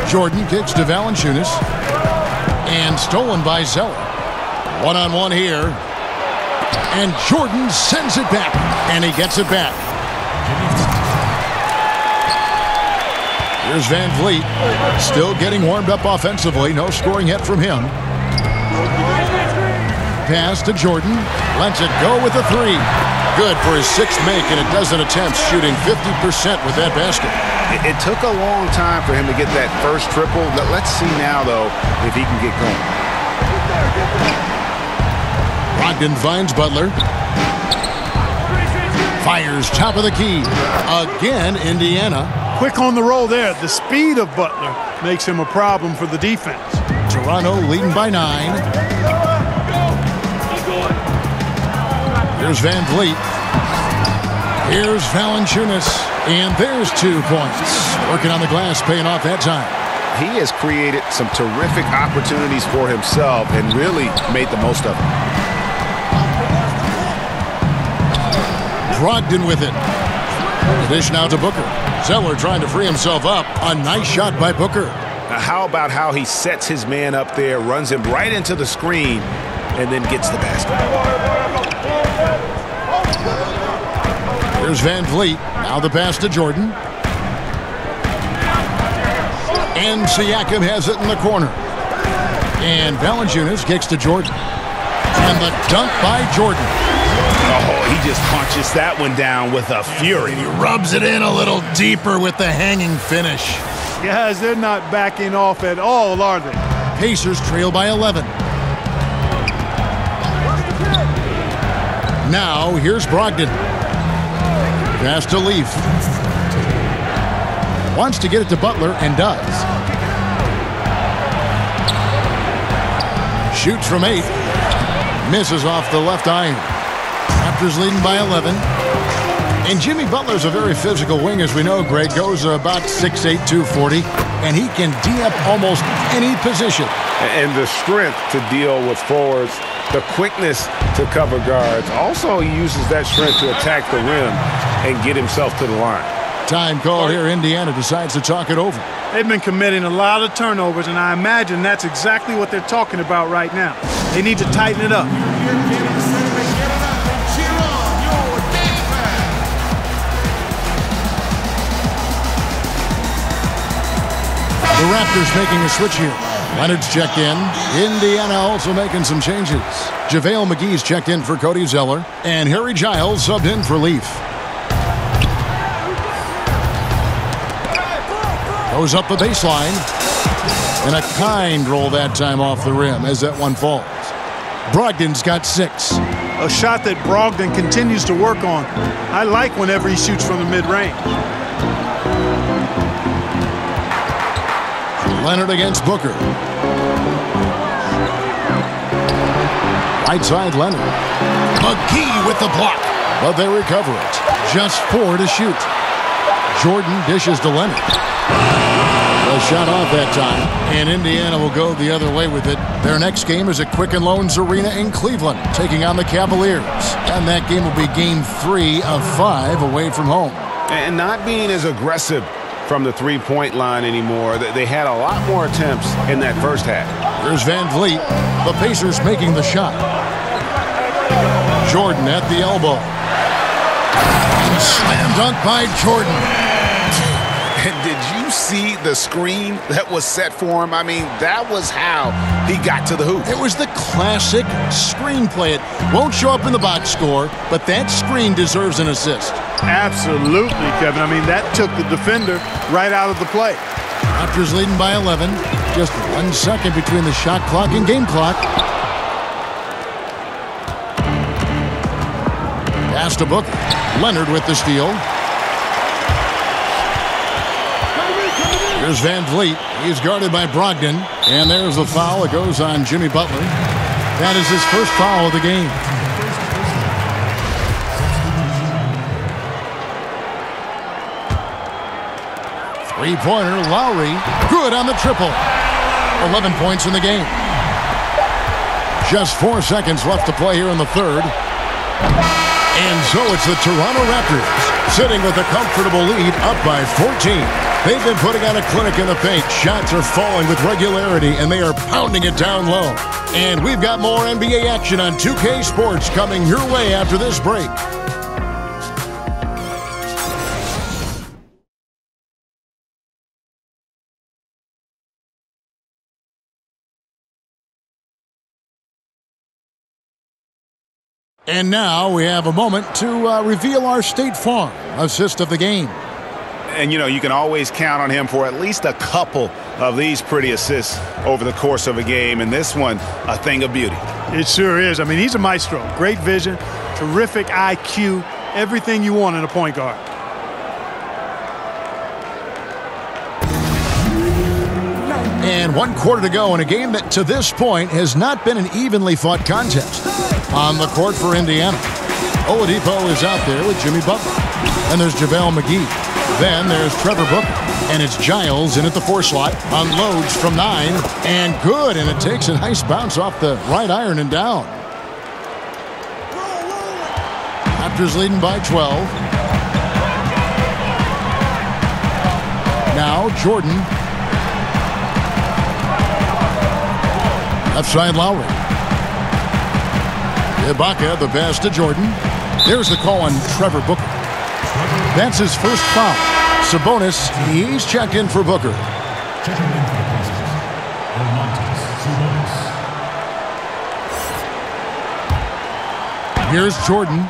Jordan kicks to Valanciunas. And stolen by Zeller. One-on-one here. And Jordan sends it back. And he gets it back. Here's VanVleet. Still getting warmed up offensively. No scoring yet from him. Pass to Jordan. Lets it go with a 3. Good for his 6th make and a dozen attempts, shooting 50% with that basket. It took a long time for him to get that first triple. Let's see now, though, if he can get going. Brogdon finds Butler. Fires top of the key. Again, Indiana. Quick on the roll there. The speed of Butler makes him a problem for the defense. Toronto leading by 9. Here's Van Vliet. Here's Valanciunas. And there's 2 points. Working on the glass, paying off that time. He has created some terrific opportunities for himself and really made the most of them. Brogdon with it. Dish now to Booker. Zeller trying to free himself up. A nice shot by Booker. Now how about how he sets his man up there, runs him right into the screen, and then gets the basket. Here's Van Vliet. Now the pass to Jordan. And Siakam has it in the corner. And Valanciunas kicks to Jordan. And the dunk by Jordan. Oh, he just punches that one down with a fury. He rubs it in a little deeper with the hanging finish. Guys, they're not backing off at all, are they? Pacers trail by 11. Now, here's Brogdon. Pass to Leaf. Wants to get it to Butler and does. Shoots from 8. Misses off the left iron. Raptors leading by 11. And Jimmy Butler's a very physical wing, as we know, Greg. Goes about 6'8", 240. And he can D up almost any position. And the strength to deal with forwards, the quickness to cover guards. Also, he uses that strength to attack the rim and get himself to the line. Time call here. Indiana decides to talk it over. They've been committing a lot of turnovers, and I imagine that's exactly what they're talking about right now. They need to tighten it up. The Raptors making a switch here. Leonard's checked in. Indiana also making some changes. JaVale McGee's checked in for Cody Zeller. And Harry Giles subbed in for Leaf. Goes up the baseline. And a kind roll that time off the rim as that one falls. Brogdon's got 6. A shot that Brogdon continues to work on. I like whenever he shoots from the mid-range. Leonard against Booker. Right side Leonard. McGee with the block. But they recover it. Just 4 to shoot. Jordan dishes to Leonard. A shot off that time. And Indiana will go the other way with it. Their next game is at Quicken Loans Arena in Cleveland, taking on the Cavaliers. And that game will be game 3 of 5 away from home. And not being as aggressive from the three-point line anymore. They had a lot more attempts in that first half. Here's Van Vliet. The Pacers making the shot. Jordan at the elbow. And slam dunk by Jordan. And did you see the screen that was set for him? I mean, that was how he got to the hoop. It was the classic screenplay. It won't show up in the box score, but that screen deserves an assist. Absolutely, Kevin. I mean, that took the defender right out of the play. Raptors leading by 11. Just 1 second between the shot clock and game clock. Pass to Booker. Leonard with the steal. Here's Van Vliet. He's guarded by Brogdon. And there's the foul. It goes on Jimmy Butler. That is his first foul of the game. Three-pointer, Lowry. Good on the triple. 11 points in the game. Just 4 seconds left to play here in the third. And so it's the Toronto Raptors sitting with a comfortable lead up by 14. They've been putting on a clinic in the paint. Shots are falling with regularity, and they are pounding it down low. And we've got more NBA action on 2K Sports coming your way after this break. And now we have a moment to reveal our State Farm assist of the game. And, you know, you can always count on him for at least a couple of these pretty assists over the course of a game. And this one, a thing of beauty. It sure is. I mean, he's a maestro. Great vision, terrific IQ, Everything you want in a point guard. And 1 quarter to go in a game that to this point has not been an evenly fought contest. On the court for Indiana, Oladipo is out there with Jimmy Butler. And there's JaVale McGee. Then there's Trevor Booker. And it's Giles in at the 4 slot. Unloads from 9. And good. And it takes a nice bounce off the right iron and down. Raptors leading by 12. Now Jordan. Left side Lowry. Ibaka, the pass to Jordan. There's the call on Trevor Booker. That's his first foul. Sabonis, he's checked in for Booker. Here's Jordan.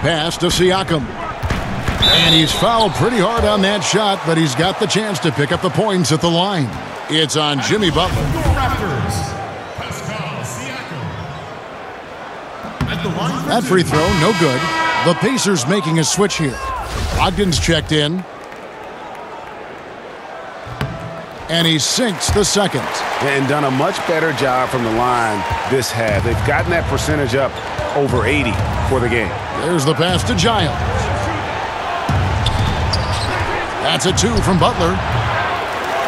Pass to Siakam. And he's fouled pretty hard on that shot, but he's got the chance to pick up the points at the line. It's on Jimmy Butler. That free throw, no good. The Pacers making a switch here. Ogden's checked in. And he sinks the second. And done a much better job from the line this half. They've gotten that percentage up over 80 for the game. There's the pass to Giles. That's a 2 from Butler.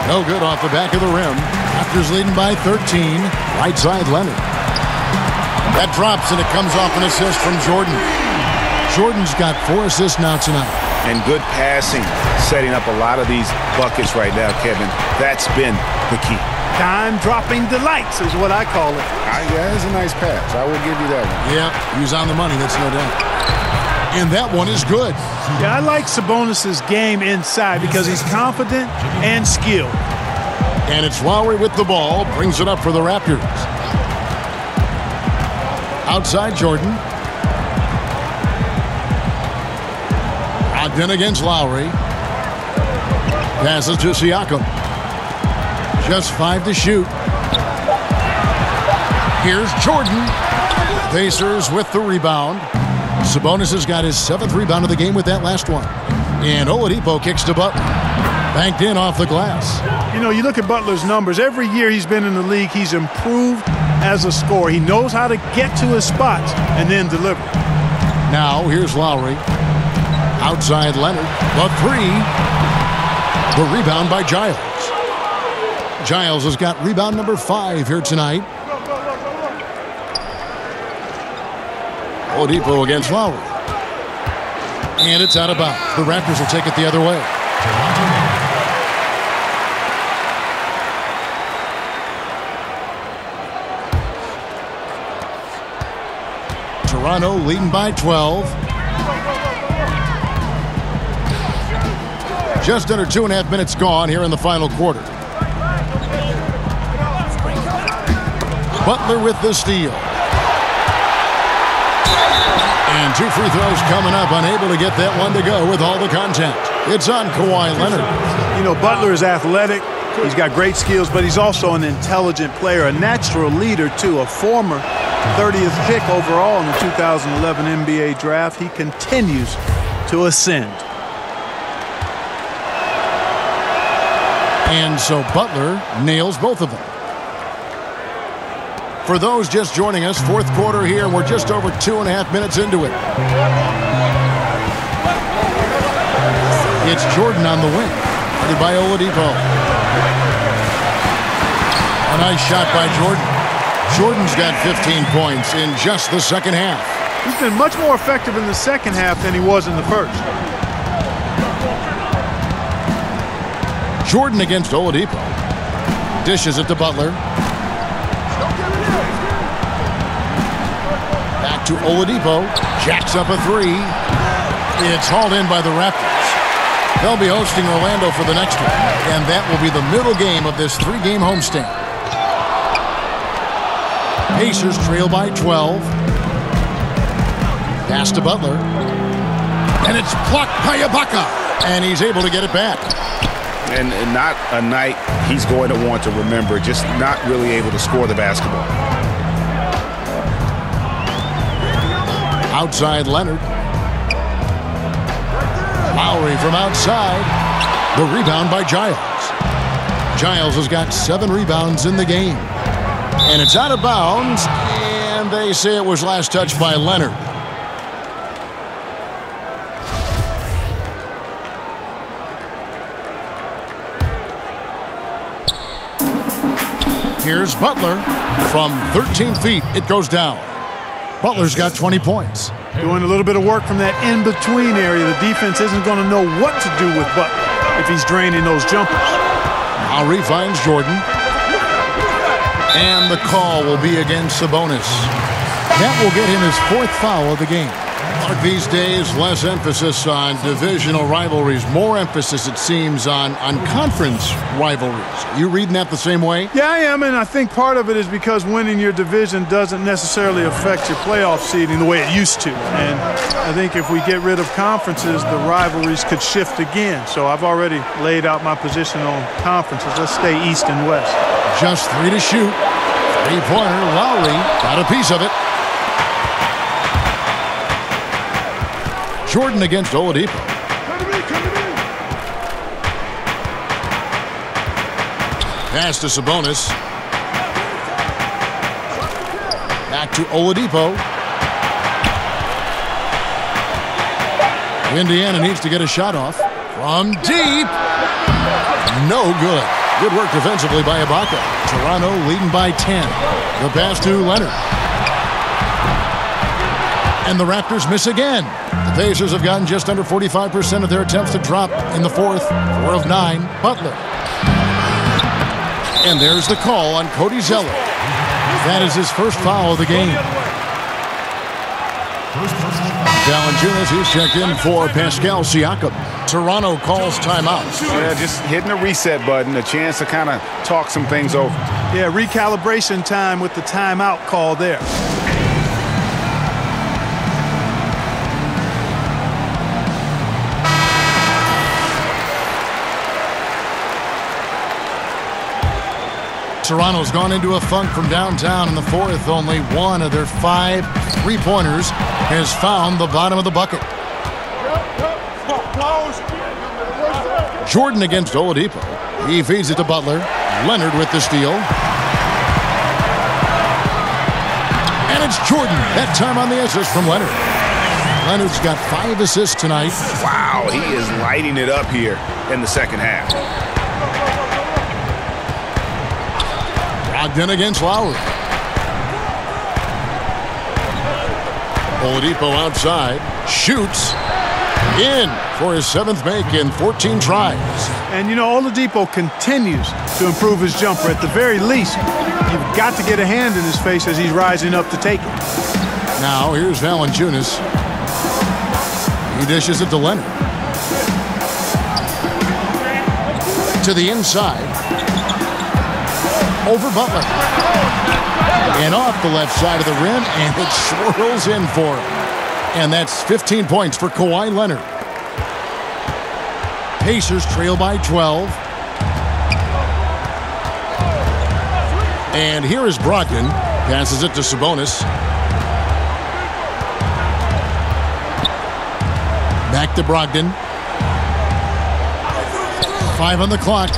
No good off the back of the rim. Raptors leading by 13. Right side Leonard. That drops and it comes off an assist from Jordan. Jordan's got 4 assists now tonight. And good passing, setting up a lot of these buckets right now, Kevin. That's been the key. Time-dropping delights is what I call it. Yeah, it's a nice pass. I will give you that one. Yeah, he was on the money, that's no doubt. And that one is good. Yeah, I like Sabonis' game inside because he's confident and skilled. And it's Lowry with the ball, brings it up for the Raptors. Outside Jordan. Ogden against Lowry. Passes to Siakam. Just 5 to shoot. Here's Jordan. Pacers with the rebound. Sabonis has got his 7th rebound of the game with that last one. And Oladipo kicks to Butler. Banked in off the glass. You know, you look at Butler's numbers. Every year he's been in the league, he's improved as a scorer. He knows how to get to his spots and then deliver. Now, here's Lowry. Outside Leonard. The 3. The rebound by Giles. Giles has got rebound number 5 here tonight. Oladipo against Lowry. And it's out of bounds. The Raptors will take it the other way. Toronto leading by 12. Just under 2.5 minutes gone here in the final quarter. Butler with the steal. And 2 free throws coming up, unable to get that one to go with all the contact. It's on Kawhi Leonard. You know, Butler is athletic. He's got great skills, but he's also an intelligent player, a natural leader, too, a former 30th pick overall in the 2011 NBA draft. He continues to ascend. And so Butler nails both of them. For those just joining us, 4th quarter here. We're just over 2.5 minutes into it. It's Jordan on the wing. Guarded by Oladipo. A nice shot by Jordan. Jordan's got 15 points in just the second half. He's been much more effective in the second half than he was in the first. Jordan against Oladipo. Dishes it to Butler. Back to Oladipo. Jacks up a 3. It's hauled in by the Raptors. They'll be hosting Orlando for the next one. And that will be the middle game of this 3-game homestand. Pacers trail by 12. Pass to Butler. And it's blocked by Ibaka. And he's able to get it back. And not a night he's going to want to remember, just not really able to score the basketball. Outside Leonard. Lowry from outside. The rebound by Giles. Giles has got 7 rebounds in the game. And it's out of bounds, and they say it was last touched by Leonard. Here's Butler. From 13 feet, it goes down. Butler's got 20 points. Doing a little bit of work from that in-between area. The defense isn't going to know what to do with Butler if he's draining those jumpers. Lowry finds Jordan. And the call will be against Sabonis. That will get him his 4th foul of the game. Mark, these days, less emphasis on divisional rivalries, more emphasis, it seems, on conference rivalries. You reading that the same way? Yeah, I am, and I think part of it is because winning your division doesn't necessarily affect your playoff seeding the way it used to. And I think if we get rid of conferences, the rivalries could shift again. So I've already laid out my position on conferences. Let's stay East and West. Just 3 to shoot. 3-pointer. Lowry got a piece of it. Jordan against Oladipo. Pass to Sabonis. Back to Oladipo. Indiana needs to get a shot off. From deep. No good. Good work defensively by Ibaka. Toronto leading by 10. The pass to Leonard. And the Raptors miss again. The Pacers have gotten just under 45% of their attempts to drop in the 4th. 4 of 9. Butler. And there's the call on Cody Zeller. That is his 1st foul of the game. Valanciunas, he's checked in for Pascal Siakam. Toronto calls timeout. Yeah, just hitting the reset button, a chance to kind of talk some things over. Yeah, recalibration time with the timeout call there. Toronto's gone into a funk from downtown in the 4th. Only 1 of their 5 3-pointers has found the bottom of the bucket. Jordan against Oladipo. He feeds it to Butler. Leonard with the steal. And it's Jordan. That time on the assist from Leonard. Leonard's got 5 assists tonight. Wow, he is lighting it up here in the second half. Brogdon against Lowry. Oladipo outside. Shoots. In for his 7th make in 14 tries. And, you know, Oladipo continues to improve his jumper. At the very least, you've got to get a hand in his face as he's rising up to take it. Now, here's Valanciunas. He dishes it to Leonard. To the inside. Over Butler. And off the left side of the rim, and it swirls in for him. And that's 15 points for Kawhi Leonard. Pacers trail by 12. And here is Brogdon. Passes it to Sabonis. Back to Brogdon. 5 on the clock.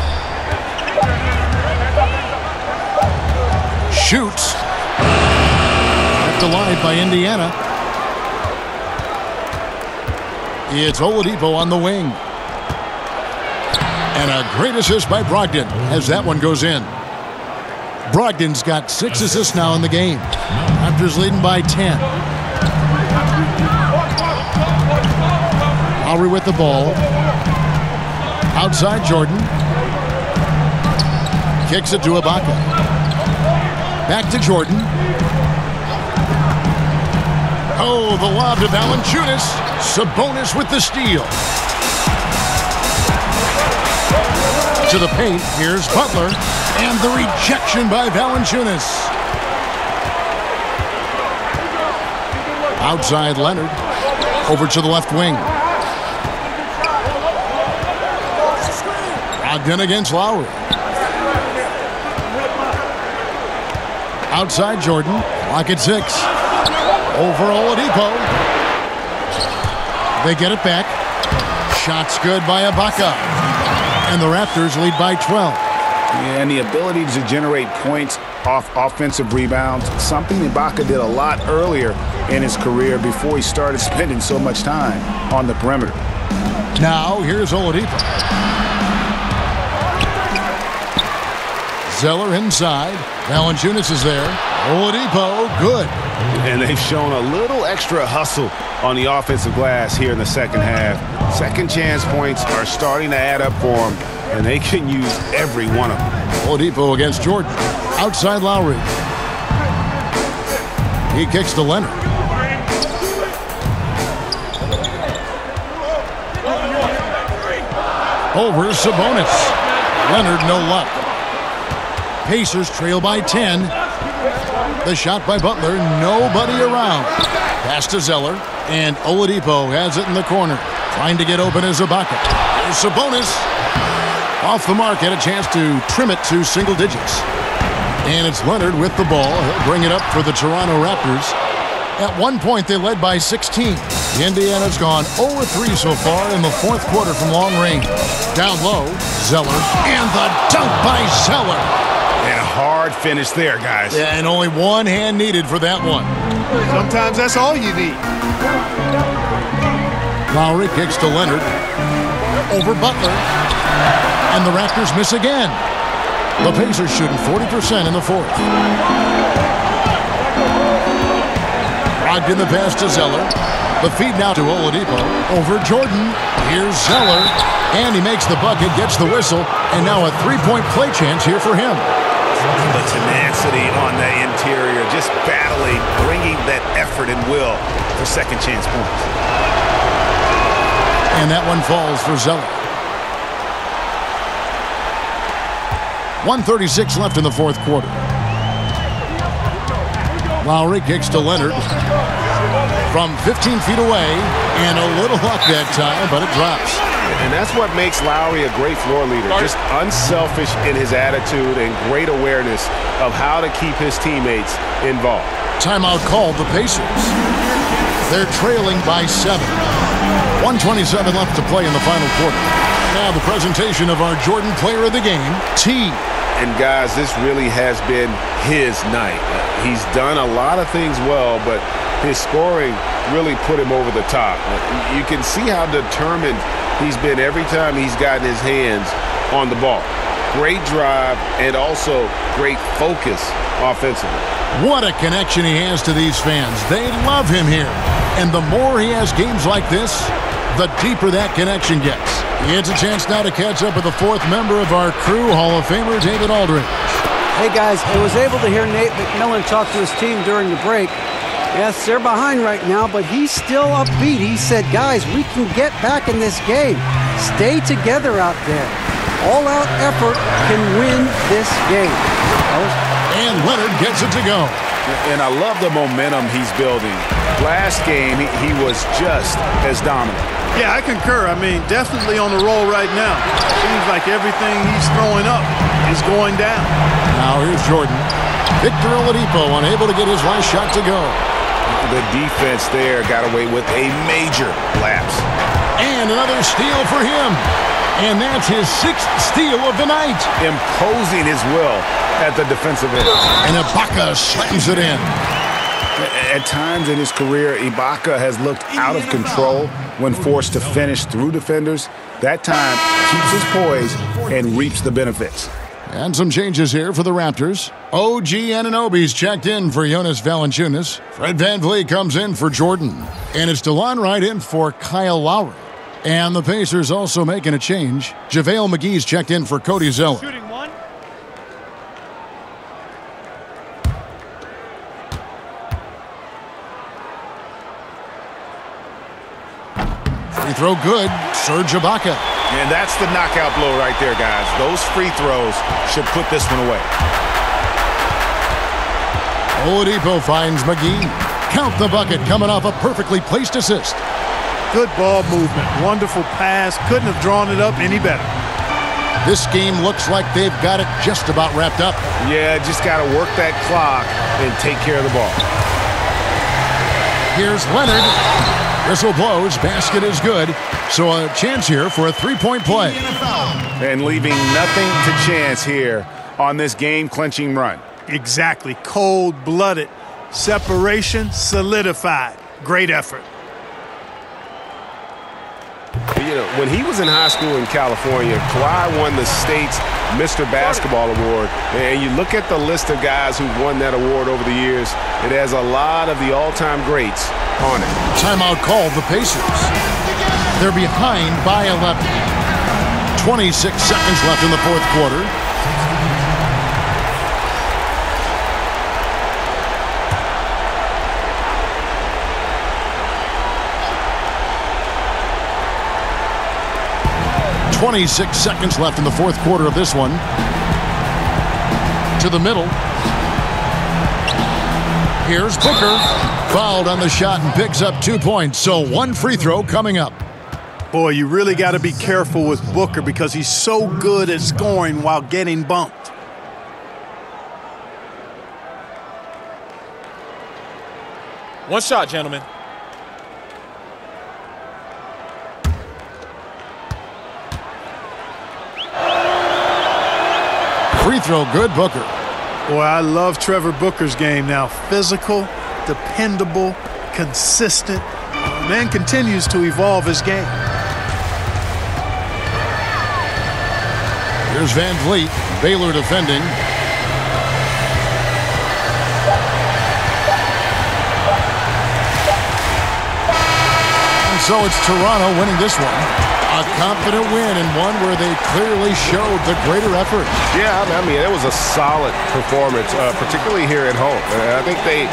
Shoots. Left alive by Indiana. It's Oladipo on the wing. And a great assist by Brogdon as that one goes in. Brogdon's got 6 assists now in the game. Raptors leading by 10. Lowry with the ball. Outside Jordan. Kicks it to Ibaka. Back to Jordan. Oh, the lob to Valanciunas. Sabonis with the steal. To the paint, here's Butler. And the rejection by Valanciunas. Outside Leonard. Over to the left wing. Brogdon against Lowry. Outside Jordan. Clock at 6. Over Oladipo. They get it back. Shot's good by Ibaka. And the Raptors lead by 12. Yeah, and the ability to generate points off offensive rebounds, something Ibaka did a lot earlier in his career before he started spending so much time on the perimeter. Now, here's Oladipo. Zeller inside. Valanciunas is there. Oladipo, good. And they've shown a little extra hustle on the offensive glass here in the second half. Second chance points are starting to add up for them, and they can use every one of them. Oladipo against Jordan. Outside Lowry. He kicks to Leonard. Over Sabonis. Leonard, no luck. Pacers trail by 10. The shot by Butler, nobody around. Pass to Zeller, and Oladipo has it in the corner. Trying to get open is Ibaka. Here's Sabonis. Off the mark, had a chance to trim it to single digits. And it's Leonard with the ball. He'll bring it up for the Toronto Raptors. At one point, they led by 16. Indiana's gone 0-3 so far in the fourth quarter from long range. Down low, Zeller, and the dunk by Zeller. And a hard finish there, guys. Yeah, and only one hand needed for that one. Sometimes that's all you need. Lowry kicks to Leonard. Over Butler. And the Raptors miss again. The Pacers shooting 40% in the fourth. Rogged in the pass to Zeller. The feed now to Oladipo. Over Jordan. Here's Zeller. And he makes the bucket, gets the whistle, and now a three-point play chance here for him. The tenacity on the interior, just battling, bringing that effort and will for second chance points. And that one falls for Zeller. 1:36 left in the fourth quarter. Lowry kicks to Leonard from 15 feet away, and a little luck that time, but it drops. And that's what makes Lowry a great floor leader, just unselfish in his attitude and great awareness of how to keep his teammates involved. Timeout called the Pacers. They're trailing by 7. 1:27 left to play in the final quarter. Now the presentation of our Jordan Player of the Game, T. And guys, this really has been his night. He's done a lot of things well, but his scoring really put him over the top. You can see how determined he's been every time he's gotten his hands on the ball. Great drive and also great focus offensively. What a connection he has to these fans. They love him here. And the more he has games like this, the deeper that connection gets. He gets a chance now to catch up with the fourth member of our crew, Hall of Famer David Aldridge. Hey, guys, I was able to hear Nate McMillan talk to his team during the break. Yes, they're behind right now, but he's still upbeat. He said, guys, we can get back in this game. Stay together out there. All-out effort can win this game. And Leonard gets it to go. And I love the momentum he's building. Last game, he was just as dominant. Yeah, I concur. I mean, definitely on the roll right now. Seems like everything he's throwing up is going down. Now here's Jordan. Victor Oladipo unable to get his last shot to go. The defense there got away with a major lapse. And another steal for him. And that's his 6th steal of the night. Imposing his will at the defensive end. And Ibaka slams it in. At times in his career, Ibaka has looked out of control when forced to finish through defenders. That time, keeps his poise and reaps the benefits. And some changes here for the Raptors. OG Anunoby's checked in for Jonas Valanciunas. Fred VanVleet comes in for Jordan. And it's DeLon Wright in for Kyle Lowry. And the Pacers also making a change. JaVale McGee's checked in for Cody Zeller. Shooting one. Free throw good. Serge Ibaka. And that's the knockout blow right there, guys. Those free throws should put this one away. Oladipo finds McGee. Count the bucket coming off a perfectly placed assist. Good ball movement. Wonderful pass. Couldn't have drawn it up any better. This game looks like they've got it just about wrapped up. Yeah, just got to work that clock and take care of the ball. Here's Leonard. Whistle blows. Basket is good. So a chance here for a three-point play. And leaving nothing to chance here on this game-clinching run. Exactly. Cold-blooded. Separation solidified. Great effort. You know, when he was in high school in California, Kawhi won the state's Mr. Basketball Award. And you look at the list of guys who've won that award over the years, it has a lot of the all-time greats on it. Timeout called the Pacers. They're behind by 11. 26 seconds left in the fourth quarter. .26 seconds left in the fourth quarter of this one. To the middle. Here's Booker. Fouled on the shot and picks up 2 points. So one free throw coming up. Boy, you really got to be careful with Booker because he's so good at scoring while getting bumped. One shot, gentlemen. Free throw good, Booker. Boy, I love Trevor Booker's game now. Physical, dependable, consistent. The man continues to evolve his game. Here's Van Vliet, Baylor defending. And so it's Toronto winning this one. A confident win and one where they clearly showed the greater effort. Yeah, I mean, it was a solid performance, particularly here at home. And I think they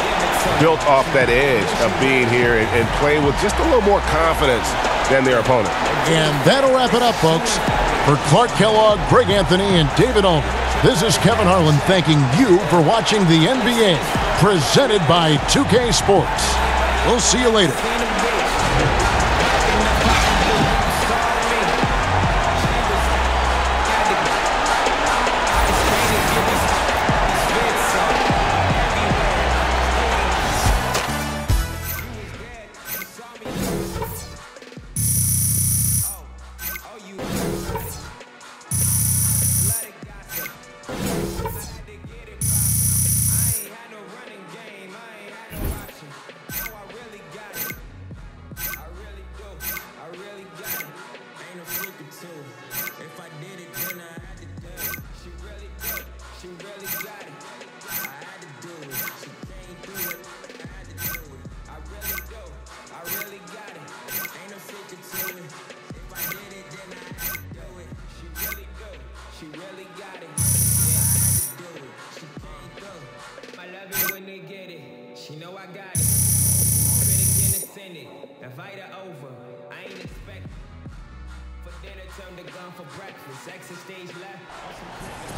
built off that edge of being here and playing with just a little more confidence than their opponent. And that'll wrap it up, folks. For Clark Kellogg, Greg Anthony, and David Aldridge, this is Kevin Harlan thanking you for watching the NBA, presented by 2K Sports. We'll see you later.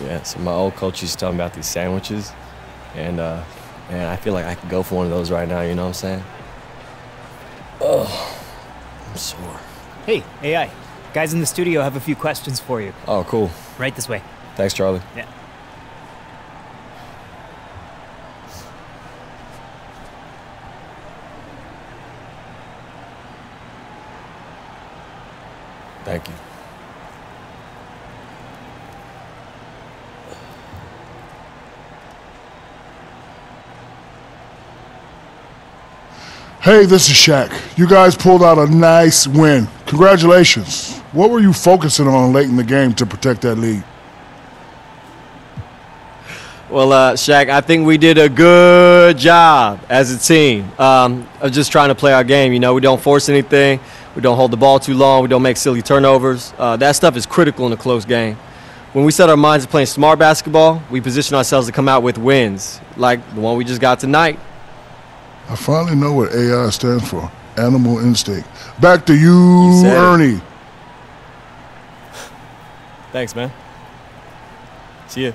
Yeah, so my old coach used to tell me about these sandwiches, and man, I feel like I could go for one of those right now, you know what I'm saying? Oh, I'm sore. Hey, AI, guys in the studio have a few questions for you. Oh, cool. Right this way. Thanks, Charlie. Yeah. Thank you. Hey, this is Shaq. You guys pulled out a nice win. Congratulations. What were you focusing on late in the game to protect that lead? Well, Shaq, I think we did a good job as a team of just trying to play our game. You know, we don't force anything. We don't hold the ball too long. We don't make silly turnovers. That stuff is critical in a close game. When we set our minds to playing smart basketball, we position ourselves to come out with wins, like the one we just got tonight. I finally know what AI stands for. Animal instinct. Back to you Ernie. Thanks, man. See ya.